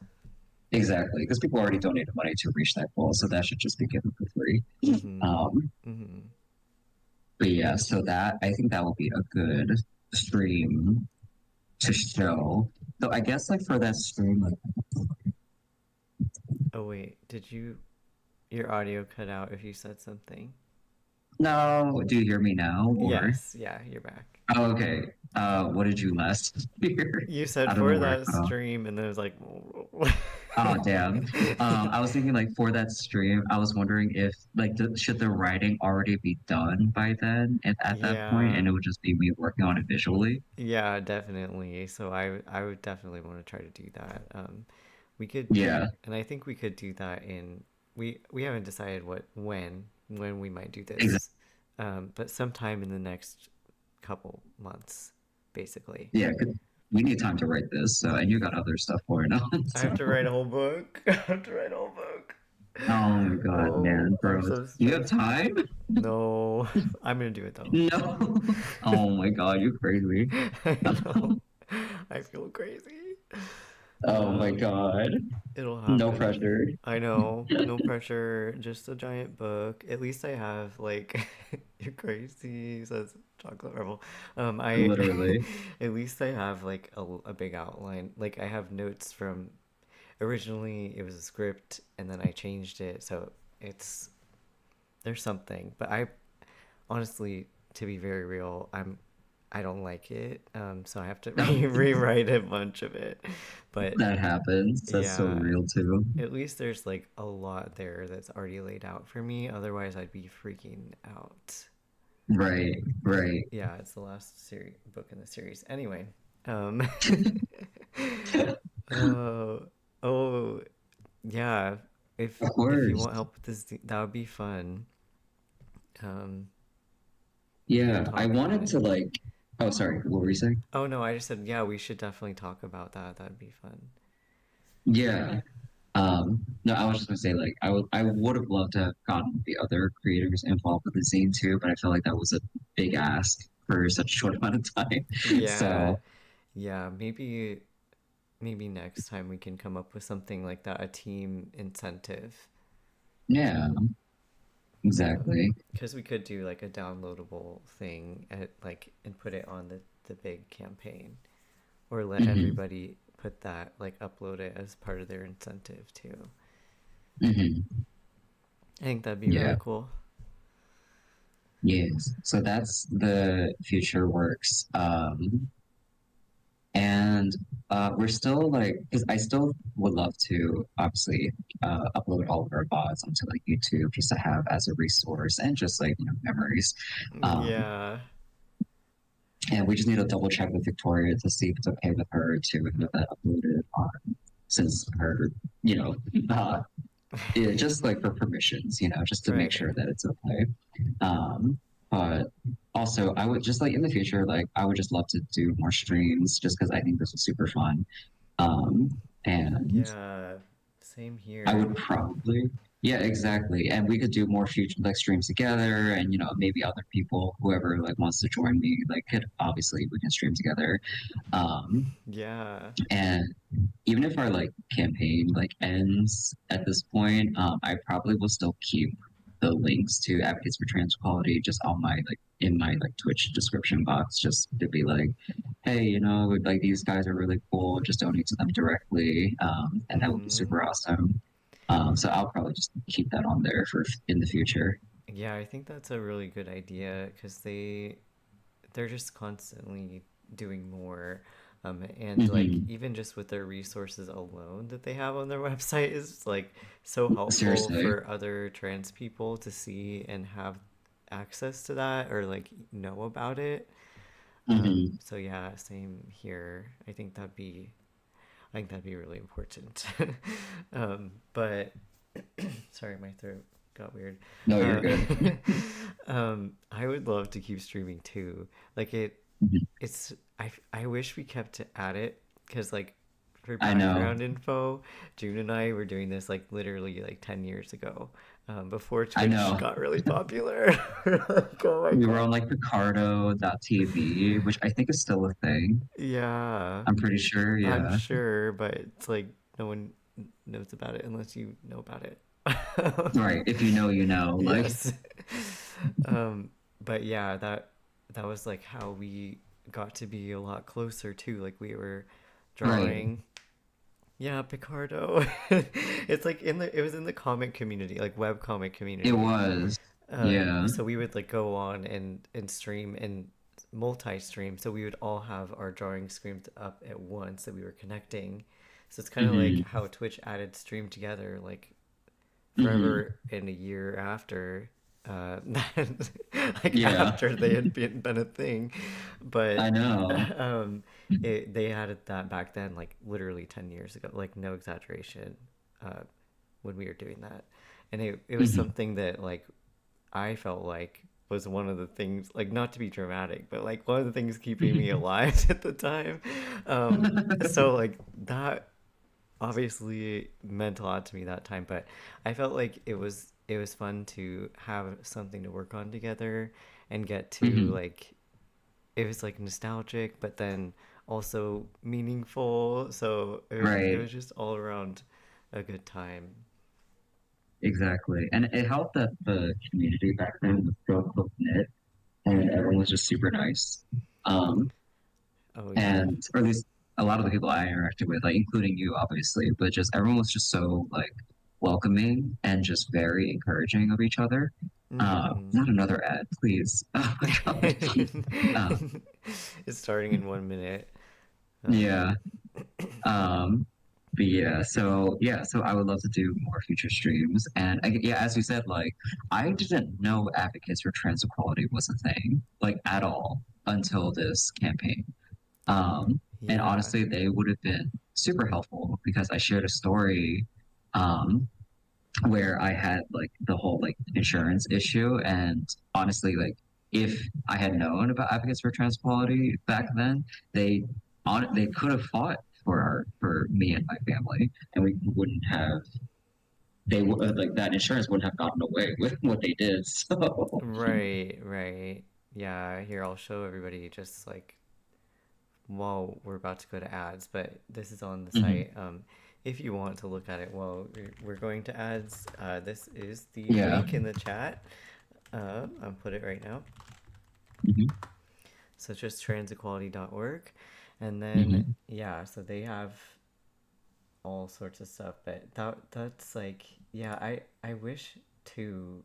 exactly, because people already donated money to reach that goal, so that should just be given for free. Mm-hmm. Um, Mm-hmm. but yeah, so that I think that will be a good stream to show. So I guess like for that stream, like Oh wait, did you your audio cut out if you said something? no, do you hear me now? Or Yes, yeah, you're back. oh, okay. What did you last hear? You said I don't know for where I that cut off. stream, and then it was like, Oh, damn. I was thinking like for that stream, I was wondering if like should the writing already be done by then at that point, and yeah, it would just be me working on it visually. yeah, definitely. So I would definitely want to try to do that. We could do, Yeah, and I think we could do that in we haven't decided when we might do exactly. this, but sometime in the next couple months, basically. Yeah, 'cause we need time to write this. So, and you got other stuff going on. I So, have to write a whole book. I have to write a whole book. oh my God, Oh, man, I'm bro, so you have stressed. time? No, I'm gonna do it though. No. Oh my God, you crazy. I know. I feel crazy. Oh my Um, God, it'll no happen. pressure. I know. No pressure. Just a giant book. At least I have like you're crazy, says Chocolate Rebel. I Literally. at least I have like a big outline. Like I have notes from originally it was a script and then I changed it, so it's there's something. But I honestly, to be very real, I don't like it, so I have to rewrite a bunch of it. But That happens. That's so yeah, real too. at least there's like a lot there that's already laid out for me. Otherwise, I'd be freaking out. Right, right. Yeah, it's the last series book in the series. Anyway, um, oh, oh, yeah. Of If you course. want help with this, that would be fun. Um, we can Yeah, I talk about wanted it. to like. Oh, sorry. What were you saying? Oh no, I just said yeah, we should definitely talk about that. That'd be fun. Yeah. No, I was just gonna say like I would have loved to have gotten the other creators involved with the zine too, but I felt like that was a big ask for such a short amount of time. Yeah, So yeah, maybe next time we can come up with something like that, a team incentive. yeah, exactly. Because we could do like a downloadable thing at like and put it on the big campaign, or let Hmm. everybody put that like upload it as part of their incentive too. Hmm. I think that'd be really Yeah. cool. Yes. So that's the future works. And we're still like, because I still would love to obviously upload all of our VODs onto like YouTube just to have as a resource and just like, memories. Um, Yeah. and we just need to double check with Victoria to see if it's okay with her to have that uploaded on, since her, you know, uh, just like for permissions, just to make Right. sure that it's okay. Um, but also, I would just like in the future, like I would just love to do more streams, just because I think this is super fun. And Yeah. Same I here. would probably, yeah, exactly. And we could do more future like streams together, and maybe other people, whoever like wants to join me, like could obviously we can stream together. Um, Yeah. and even if our like campaign like ends at this point, I probably will still keep the links to Advocates for Trans Equality just on my like in my like Twitch description box, just to be like, hey, like these guys are really cool. Just donate to them directly, and that would be Mm-hmm. super awesome. So I'll probably just keep that on there for in the future. Yeah, I think that's a really good idea because they're just constantly doing more. And like Hmm. even just with their resources alone that they have on their website is like so helpful Seriously. for other trans people to see and have access to that or like know about it. Hmm. So yeah, same here. I think that'd be really important. But sorry, my throat got weird. No, you're Uh, good. I would love to keep streaming too. Like Mhm. it's I wish we kept at it because like for I know. background info, June and I were doing this like literally like 10 years ago, before I Twitch know. got really popular. Like, oh my We were god. on like Picardo.tv, which I think is still a thing. Yeah, I'm pretty sure. I'm Yeah. sure, but it's like no one knows about it unless you know about it. Right. If you know, you know. Like, Yes. um, but yeah, that was like how we got to be a lot closer too. Like we were right. drawing. Yeah, Picardo. It's like it was in the comic community, like web comic It community. was. Yeah. So we would like go on and stream and multi-stream. So we would all have our drawing screamed up at once that we were connecting. So it's kind of like Hmm. how Twitch added stream together, like Hmm. forever and a year after that, like Yeah. after they had been a thing. I But know. um they had that back then, like literally 10 years ago, like no exaggeration, uh when we were doing that. And it was Hmm. something that like I felt like was one of the things, like not to be dramatic, but like one of the things keeping me alive at the time. So like that obviously meant a lot to me that time, but I felt like it was fun to have something to work on together and get to Hmm. like it was like nostalgic but then also meaningful. So it Right. was just all around a good time. Exactly. And it helped that the community back then was so close knit and everyone was just super nice. Um, Oh yeah. and or at least a lot of the people I interacted with, like including you, obviously, but just everyone was just so like welcoming and just very encouraging of each other. Mm-hmm. Not another ad, please. Oh my God. Uh, It's starting in 1 minute. Um, yeah. Um, but so I would love to do more future streams. And yeah, as you said, like I didn't know advocates for trans equality was a thing, like at all, until this campaign. And yeah. honestly, they would have been super helpful because I shared a story um, where I had like the whole like insurance issue. And honestly, like if I had known about advocates for trans equality back then, they they could have fought for me and my family, and we wouldn't have they would like that insurance wouldn't have gotten away with what they did. So Right, right. Yeah, here I'll show everybody just like while we're about to go to ads, but this is on the mhm. site. If you want to look at it while we're going to ads, this is the Yeah. link in the chat. I'll put it right now. Hmm. So it's just transequality.org. And then, Hmm. yeah, so they have all sorts of stuff, but that's like, yeah, I wish too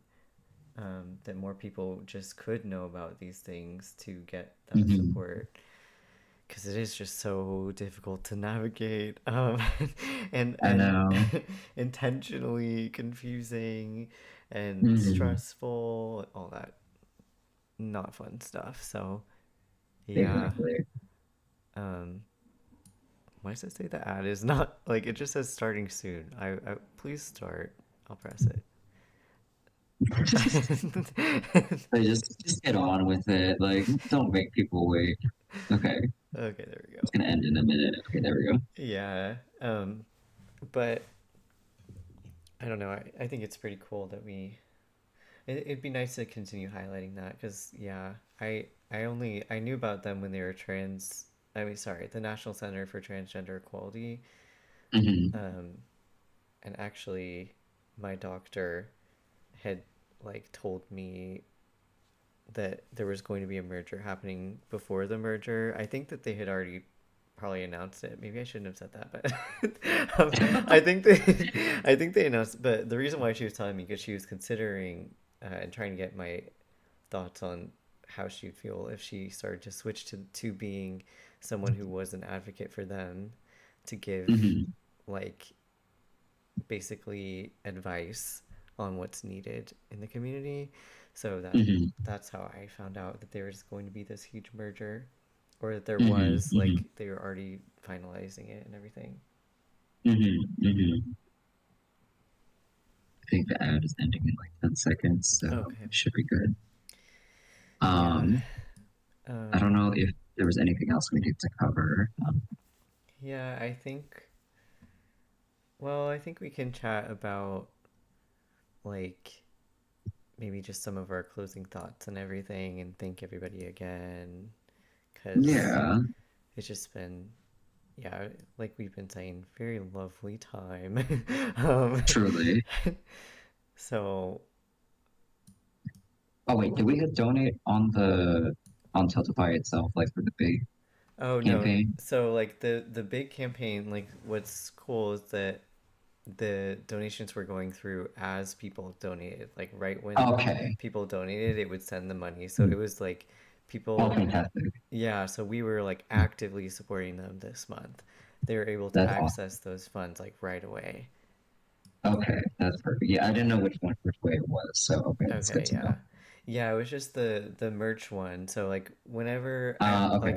that more people just could know about these things to get that Hmm. support, because it is just so difficult to navigate, I and know. intentionally confusing and Hmm. stressful, all that not fun stuff. So yeah, Exactly. um, why does it say the ad is not like it just says starting soon? Please start. I'll press it. They just get on with it. Like, don't make people wait. Okay, Okay, there we it's go. gonna end in a minute. Okay, there we go. Yeah. But I don't know. I think it's pretty cool that it'd be nice to continue highlighting that because yeah, I knew about them when they were trans. I mean, sorry, the National Center for Transgender Equality. Hmm. Um, and actually, my doctor had like told me that there was going to be a merger happening before the merger. I think that they had already probably announced it. Maybe I shouldn't have said that, but I think they, I think they announced. But the reason why she was telling me because she was considering and trying to get my thoughts on how she'd feel if she started to switch to being someone who was an advocate for them to give Hmm. like basically advice on what's needed in the community. So Hmm. that's how I found out that there was going to be this huge merger, or that there Hmm. was Hmm. like they were already finalizing it and everything. Hmm. Hmm. I think the ad is ending in like 10 seconds, so Okay. it should be good. Yeah. Um, I don't Um, know if there was anything else we need to cover. yeah, I think. Well, I think we can chat about like maybe just some of our closing thoughts and everything, and thank everybody again, because Yeah. it's just been yeah, like we've been saying, very lovely time. um, Truly. so, Oh wait, did we hit donate on the on Tiltify itself, like for the big oh no, campaign? so like the big campaign, like what's cool is that the donations were going through as people donated. Like right when Okay. people donated, it would send the money. So it Mm. was like Oh, people, fantastic. yeah, so we were like Mm. actively supporting them this month. They were able to That's awesome. access those funds like right away. Okay, that's perfect. Yeah, I didn't know which way it was, so okay, that's good Okay, to yeah. know. Yeah, it was just the merch one. So like whenever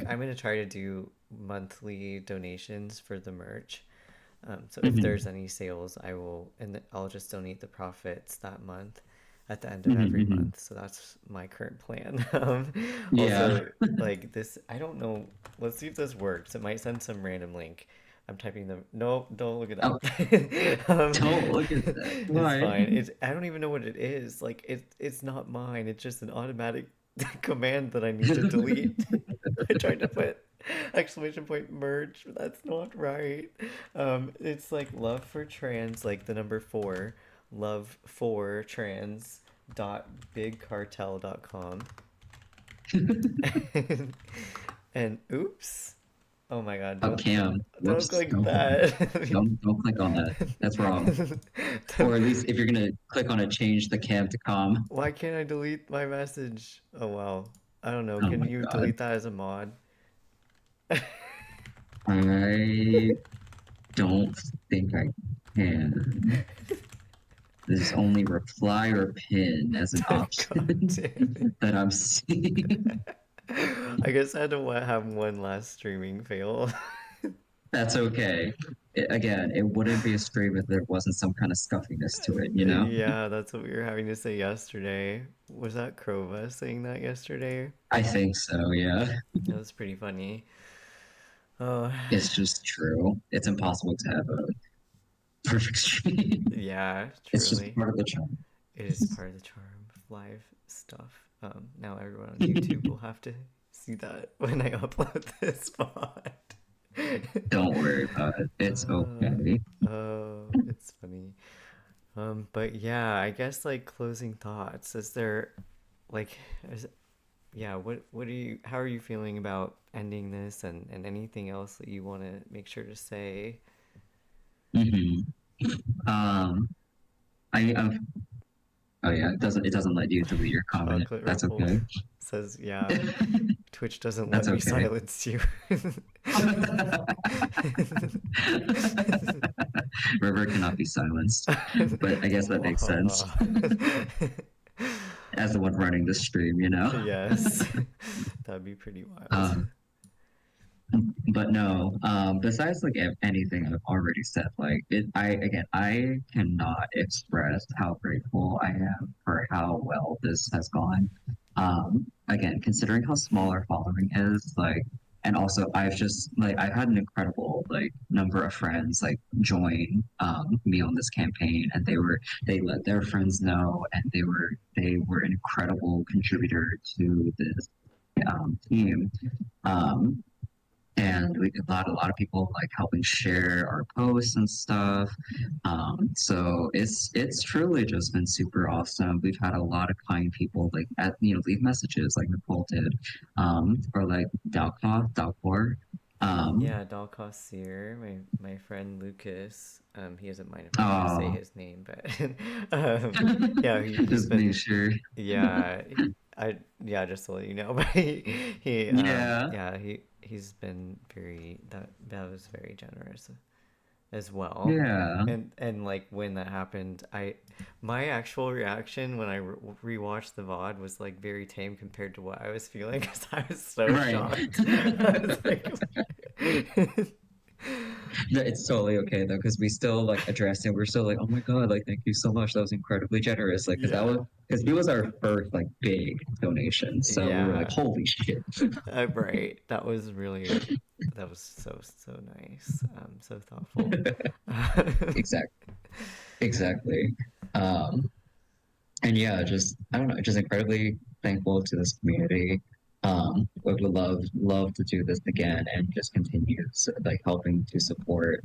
I'm gonna try to do monthly donations for the merch. So if Hmm. there's any sales, I will, and I'll just donate the profits that month at the end of Hmm. every Hmm. month. So that's my current plan. Yeah. Also, like this, I don't know. Let's see if this works. It might send some random link. I'm typing them. No, don't look it Oh, up. um, don't look at that. it's Why? fine. I don't even know what it is. Like it's not mine. It's just an automatic command that I need to delete. I tried to put exclamation point merge, but that's not right. It's like Love4Trans, like the number four, Love4Trans dot bigcartel.com. and, and oops. Oh my god, Oh, Cam. don't Whoops. click that. Don't click on that. That's wrong. Or at least if you're gonna click on it, change the cam to calm. Why can't I delete my message? Oh wow. I don't know. Oh Can my you God. delete that as a mod? I don't think I can. There's only reply or pin as an God option damn it. that I'm seeing. I guess I had to have one last streaming fail. That's okay. Again, it wouldn't be a stream if there wasn't some kind of scuffiness to it, you know? Yeah, that's what we were having to say yesterday. Was that Krova saying that yesterday? I think so, yeah. That was pretty funny. Oh, It's just true. It's impossible to have a perfect stream. yeah, It's just truly. part of the charm. It is part of the charm of live stuff. Now everyone on YouTube will have to see that when I upload this pod. Don't worry about it. It's okay. Oh, it's funny. But yeah, I guess like closing thoughts. Is there like is yeah, what are you how are you feeling about ending this and anything else that you want to make sure to say? Hmm. Um, I'm oh yeah, it doesn't let you delete your comment. Chocolate That's Ruffles okay. says, yeah, Twitch doesn't let That's me okay. silence you. River cannot be silenced, but I guess that makes sense Wow. as the one running the stream, you know. Yes. That'd be pretty wild. Um, but no, besides like anything I've already said, like I cannot express how grateful I am for how well this has gone. Again, considering how small our following is, like, and also I've had an incredible like number of friends like join me on this campaign, and they let their friends know, and they were an incredible contributor to this team. Um, and we got a lot of people like helping share our posts and stuff. So it's truly just been super awesome. We've had a lot of kind people like leave messages like Nicole did, or like Dalkor. Um, Yeah, Dalcos Sear, my friend Lucas. He doesn't mind if I kind of say oh, his name, but um, yeah, he's just make been sure. yeah, yeah, just to let you know, but Yeah, yeah, he's been that was very generous as well. yeah, And like when that happened, my actual reaction when I rewatched the VOD was like very tame compared to what I was feeling because I was so right. shocked. I was like, No, it's totally okay though, because we still like addressed it. We're still like, oh my God, like thank you so much. That was incredibly generous. Like, yeah, because it was our first like big donation. So we were like, yeah, holy shit. right. That was so nice. So thoughtful. Exactly. Exactly. Um, and yeah, just I don't know, just incredibly thankful to this community. Would love to do this again and just continue like helping to support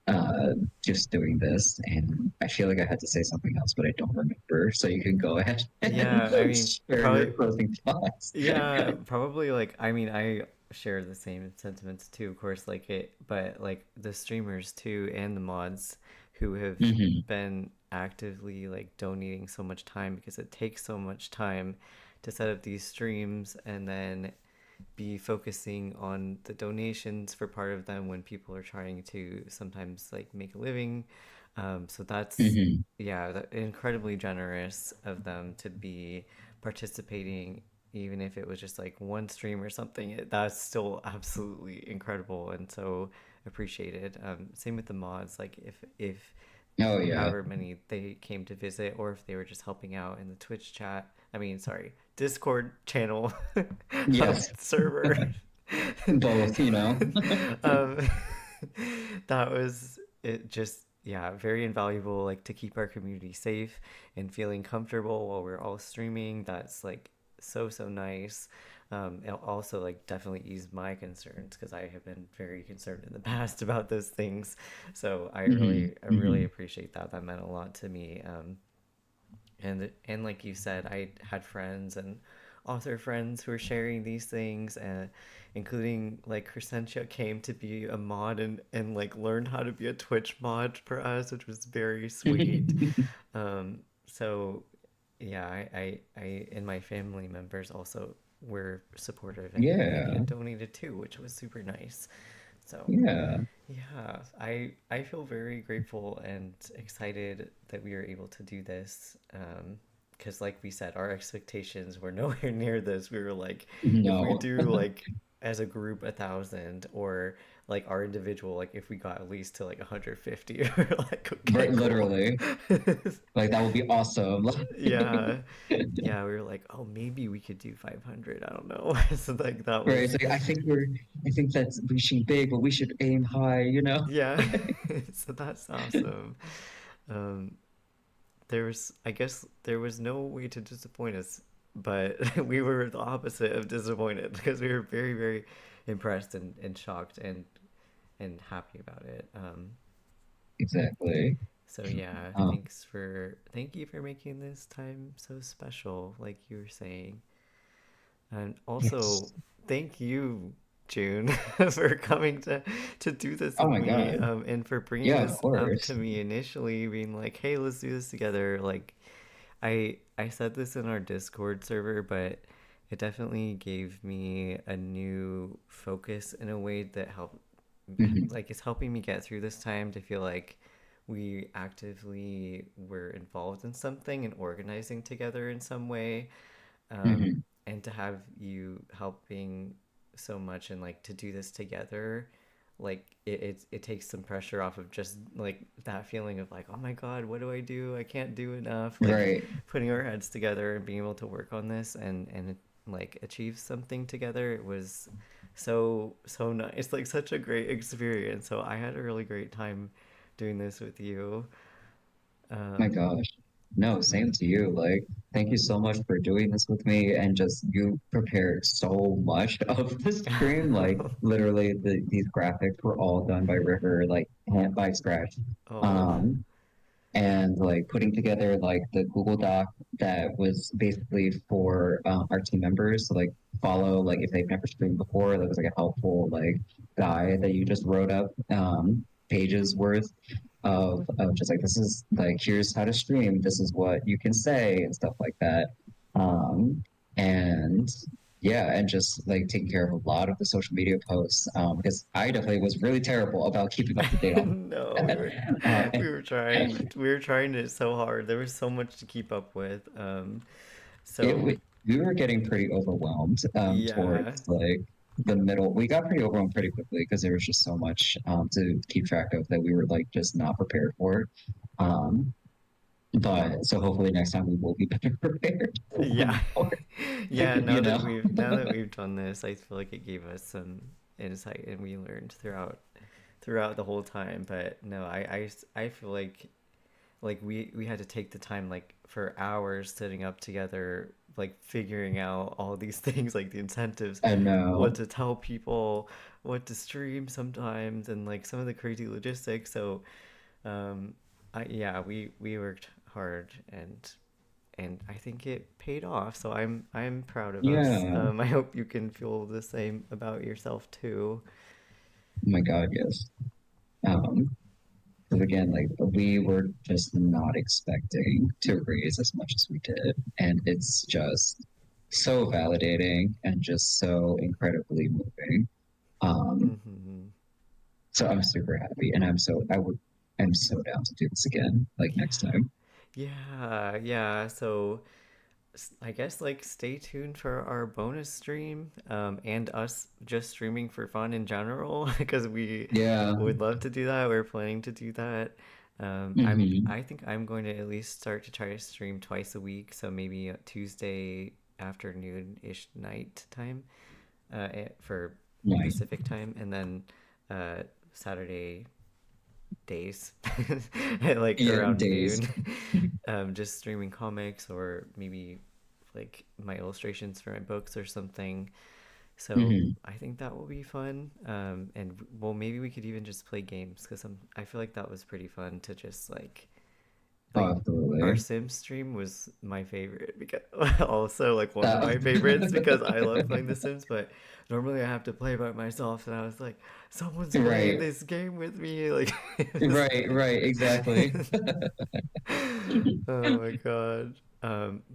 uh just doing this. And I feel like I had to say something else, but I don't remember. So you can go ahead and Yeah, I mean, share your probably. closing thoughts. Yeah, probably like I mean I share the same sentiments too, of course, like it but like the streamers too and the mods who have Hmm. been actively like donating so much time because it takes so much time to set up these streams and then be focusing on the donations for part of them when people are trying to sometimes like make a living. So that's Hmm. yeah, incredibly generous of them to be participating, even if it was just like one stream or something. That's still absolutely incredible and so appreciated. Same with the mods. Like if Oh yeah. however many they came to visit or if they were just helping out in the Twitch chat. I mean, sorry, Discord channel Yes. server. Both, you know. um, that was it. Just yeah, very invaluable. Like to keep our community safe and feeling comfortable while we're all streaming. That's like so nice. It also like definitely eased my concerns because I have been very concerned in the past about those things. So Hmm. I really Hmm. appreciate that. That meant a lot to me. And like you said, I had friends and author friends who were sharing these things, and including like Crescentia came to be a mod and like learned how to be a Twitch mod for us, which was very sweet. So yeah, I and my family members also were supportive Yeah. and donated too, which was super nice. So Yeah. yeah, I feel very grateful and excited that we were able to do this. Because like we said, our expectations were nowhere near this. We were like, if we No. do like as a group 1,000 or like our individual, like if we got at least to like 150, we're like, okay, Right, cool. literally. Like that would be awesome. Yeah, yeah, we were like, oh, maybe we could do 500. I don't know. So like that Right. was It's like I think that's reaching big, but we should aim high, you know? yeah. So that's awesome. Um, there was I guess there was no way to disappoint us, but we were the opposite of disappointed because we were very impressed and shocked and happy about it. Exactly. So yeah, Um, thank you for making this time so special, like you were saying. And also, yes. thank you, June, for coming to do this Oh with my me, God. and for bringing Yeah, of this up course. to me initially, being like, "Hey, let's do this together." Like, I said this in our Discord server, but it definitely gave me a new focus in a way that helped, Hmm. like, it's helping me get through this time to feel like we actively were involved in something and organizing together in some way, Hmm. and to have you helping so much and like to do this together, like it takes some pressure off of just like that feeling of like, oh my god, what do I do, I can't do enough, like Right. putting our heads together and being able to work on this and like achieve something together. It was so nice, like such a great experience. So I had a really great time doing this with you. My um gosh. No, same to you. Like, thank you so much for doing this with me. And just you prepared so much of the stream. Like, literally, these graphics were all done by River, like, hand by scratch. oh Um, and like putting together like the Google Doc that was basically for our team members to like follow, like if they've never streamed before, that was like a helpful like guide that you just wrote up pages worth of just like this is like here's how to stream, this is what you can say and stuff like that. Um, and yeah, and just like taking care of a lot of the social media posts because I definitely was really terrible about keeping up to date on no, that. Uh, we were trying it so hard. There was so much to keep up with. it So we were getting pretty overwhelmed yeah, towards like the middle. We got pretty overwhelmed pretty quickly because there was just so much to keep track of that we were like just not prepared for. Um, but so hopefully next time we will be better prepared yeah, for, yeah. you know. Now that we've done this, I feel like it gave us some insight, and we learned throughout the whole time. But no, I feel like like we had to take the time like for hours sitting up together, like figuring out all these things, like the incentives, I what know. to tell people, what to stream sometimes, and like some of the crazy logistics. So um yeah, we worked hard, and I think it paid off. So I'm proud of us. Yeah. I hope you can feel the same about yourself too. Oh my God, yes. Um, because again, like we were just not expecting to raise as much as we did, and it's just so validating and just so incredibly moving. Um, Hmm. so I'm super happy, and I'm so down to do this again, like next Yeah. time. Yeah. So I guess like stay tuned for our bonus stream, and us just streaming for fun in general because we Yeah. would love to do that. We're planning to do that. Hmm. I think I'm going to at least start to try to stream twice a week, so maybe Tuesday afternoon ish night time, for Nice. Pacific time, and then uh, Saturday days, like Yeah. around Days. noon, just streaming comics or maybe like my illustrations for my books or something. So Hmm. I think that will be fun. And well, maybe we could even just play games because I feel like that was pretty fun to just Oh, like our absolutely. Sims stream was my favorite because also like one of Uh, my favorites because I love playing The Sims, but normally I have to play by myself, and I was like, someone's playing right. this game with me, like it was. Right. Right. Exactly. Oh my god.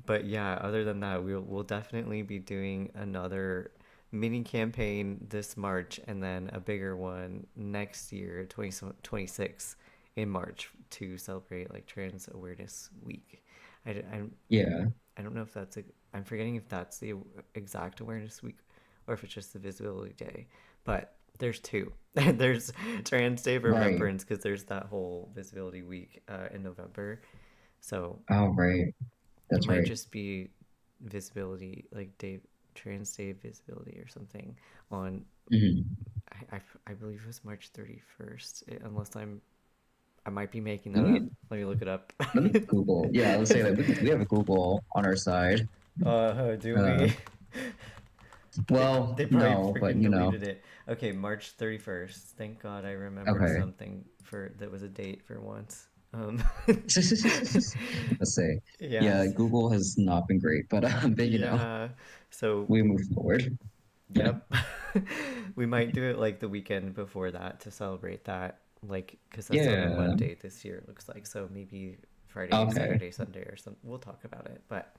But yeah, other than that, we'll definitely be doing another mini campaign this March, and then a bigger one next year, 2026 in March, to celebrate like Trans Awareness Week. I Yeah. I don't know if that's I'm forgetting if that's the exact awareness week or if it's just the visibility day. But there's two. There's Trans Day of Right. Remembrance because there's that whole visibility week in November. So Oh, right. it That's might right. just be visibility, like day, Trans Day of Visibility or something on, Hmm. I believe it was March 31st, unless I might be making Let that me up. Let me look it up. let me Google. Yeah, let's say that we have a Google on our side. Do Uh, we? They, well, they probably no, but freaking deleted it. Okay, March 31st. Thank God I remembered okay. something for that was a date for once. Let's say, yeah, Yes. Google has not been great, but Yeah. So, we move forward. yep. We might do it like the weekend before that to celebrate that. Like, because that's only Yeah. one day this year, it looks like. So maybe Friday, Okay. Saturday, Sunday, or something. We'll talk about it. But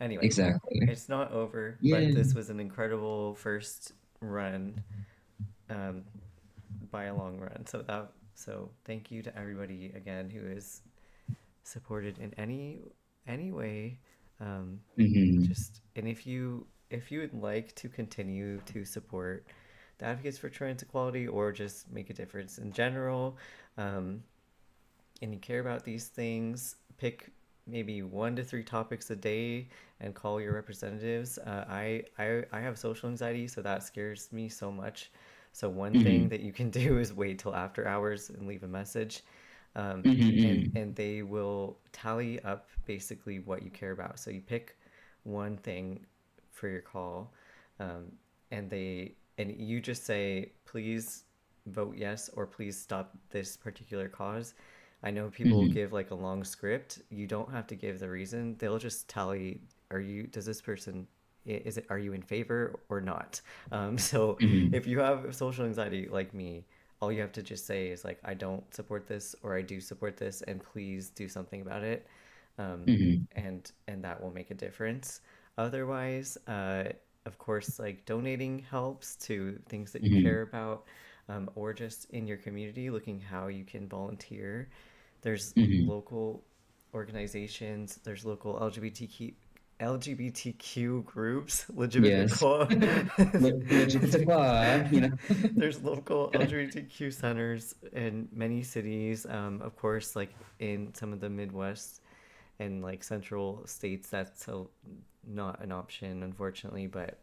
anyway, Exactly. it's not over, but Yeah. this was an incredible first run. Um, by a long run. So thank you to everybody again who is supported in any way. Um, Hmm. just and if you would like to continue to support the advocates for trans equality or just make a difference in general, um, and you care about these things, pick maybe 1 to 3 topics a day and call your representatives. I have social anxiety, so that scares me so much. So one thing Hmm. that you can do is wait till after hours and leave a message, Hmm. and they will tally up basically what you care about. So you pick one thing for your call, um, and you just say please vote yes or please stop this particular cause. I know people Hmm. give like a long script. You don't have to give the reason. They'll just tally, are you, does this person, is it, are you in favor or not? So Hmm. if you have social anxiety like me, all you have to just say is like, I don't support this or I do support this and please do something about it. Hmm. And that will make a difference. Otherwise, of course, like donating helps to things that you Hmm. care about, or just in your community, looking how you can volunteer. There's Hmm. local organizations. There's local LGBTQ groups, legitimate Yes. quote. Legitimate, you know. There's local LGBTQ centers in many cities. Of course, like in some of the Midwest and like central states, that's not an option, unfortunately. But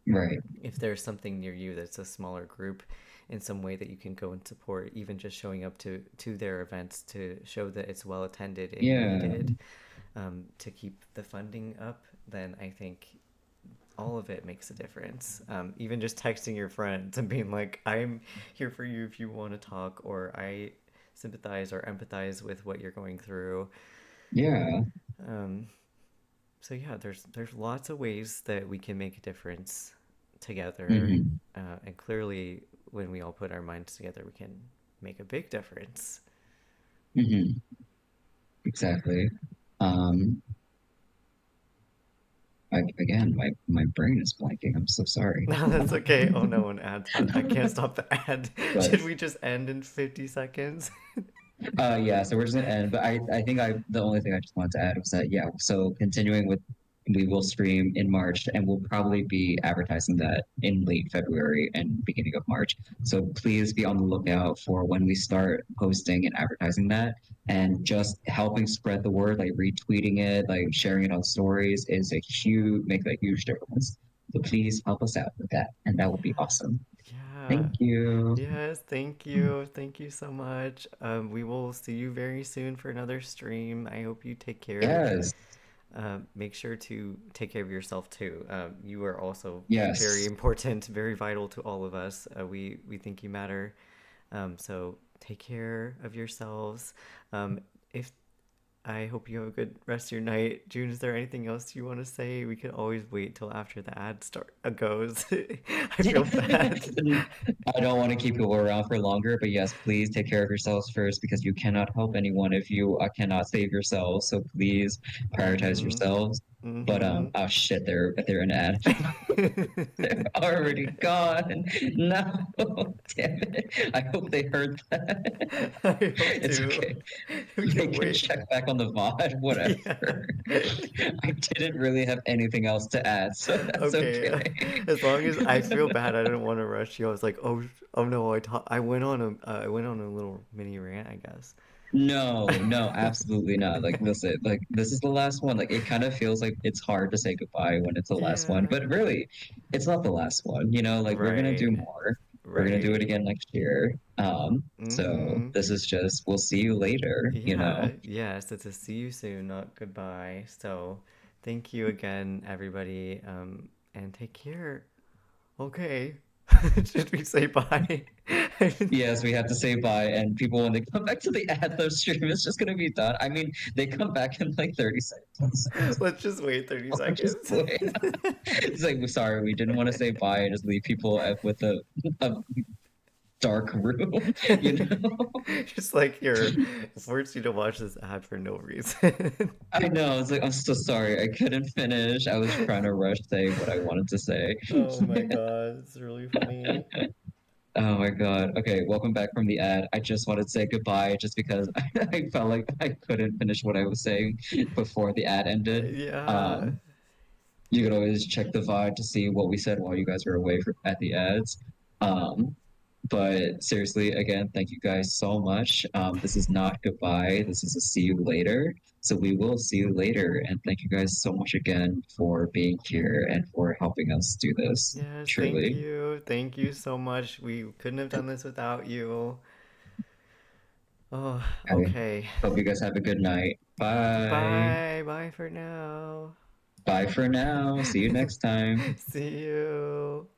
Right. if there's something near you that's a smaller group, in some way that you can go and support, even just showing up to their events to show that it's well attended and Yeah. needed, to keep the funding up, then I think all of it makes a difference. Even just texting your friends and being like, I'm here for you if you want to talk, or I sympathize or empathize with what you're going through. Yeah. Um, so yeah, there's lots of ways that we can make a difference together, Hmm. and clearly, when we all put our minds together, we can make a big difference. Hmm. Exactly. Um, again, my brain is blanking. I'm so sorry. No, that's okay. Oh no, an ad's about. I can't stop the ad. But Should we just end in 50 seconds? yeah, so we're just gonna end. But I think the only thing I just wanted to add was that yeah, so continuing with we will stream in March and we'll probably be advertising that in late February and beginning of March. So please be on the lookout for when we start posting and advertising that and just helping spread the word, like retweeting it, like sharing it on stories is a huge make a huge difference. So please help us out with that and that would be Yeah. awesome. Yeah. Thank you. Yes, thank you. Thank you so much. We will see you very soon for another stream. I hope you take care. Yes. Make sure to take care of yourself too. You are also very Yes. important, very vital to all of us. We think you matter. So take care of yourselves. If I hope you have a good rest of your night. June, is there anything else you want to say? We could always wait till after the ad start goes. I feel bad. I don't want to keep you around for longer, but yes, please take care of yourselves first because you cannot help anyone if you cannot save yourselves. So please prioritize Mm-hmm. yourselves. But Mm-hmm. oh shit, they're an ad. They're already gone. No, damn it. I hope they heard that. I hope It's to. okay. We They can can wait. check back on the VOD, Yeah. whatever. I didn't really have anything else to add, so that's Okay. okay. As long as I feel bad, I didn't want to rush you. I was like, oh no, I went on I went on a little mini rant, I guess. No, no, absolutely not. Like, listen, like this is the last one. Like, it kind of feels like it's hard to say goodbye when it's the last one, Yeah. but really, it's not the last one. Like we're gonna do Right. more. We're gonna do Right. it again next year. So Mm-hmm. this is just we'll see you later. Yeah, yes, it's a see you soon, not goodbye. So thank you again, everybody, and take care. Okay. Should we say bye? Yes, we have to say bye, and people when they come back to the ad, the stream is just gonna be done. I mean, they come back in like 30 seconds. Let's just wait 30 I'll just seconds. wait. It's like, we're sorry, we didn't want to say bye and just leave people with a dark room, you know? Just like you're forced you to watch this ad for no reason. I know, it's like, I'm so sorry, I couldn't finish. I was trying to rush say what I wanted to say. Oh my god, it's really funny. Oh my God. Okay, welcome back from the ad. I just wanted to say goodbye just because I felt like I couldn't finish what I was saying before the ad ended. Yeah. Um, you could always check the VOD to see what we said while you guys were away at the ads. Um, but seriously, again, thank you guys so much. This is not goodbye. This is a see you later. So we will see you later. And thank you guys so much again for being here and for helping us do this. Yes, thank Truly. you. Thank you so much. We couldn't have done this without you. Oh, I okay. hope you guys have a good night. Bye. Bye. Bye for now. Bye for now. See you next time. See you.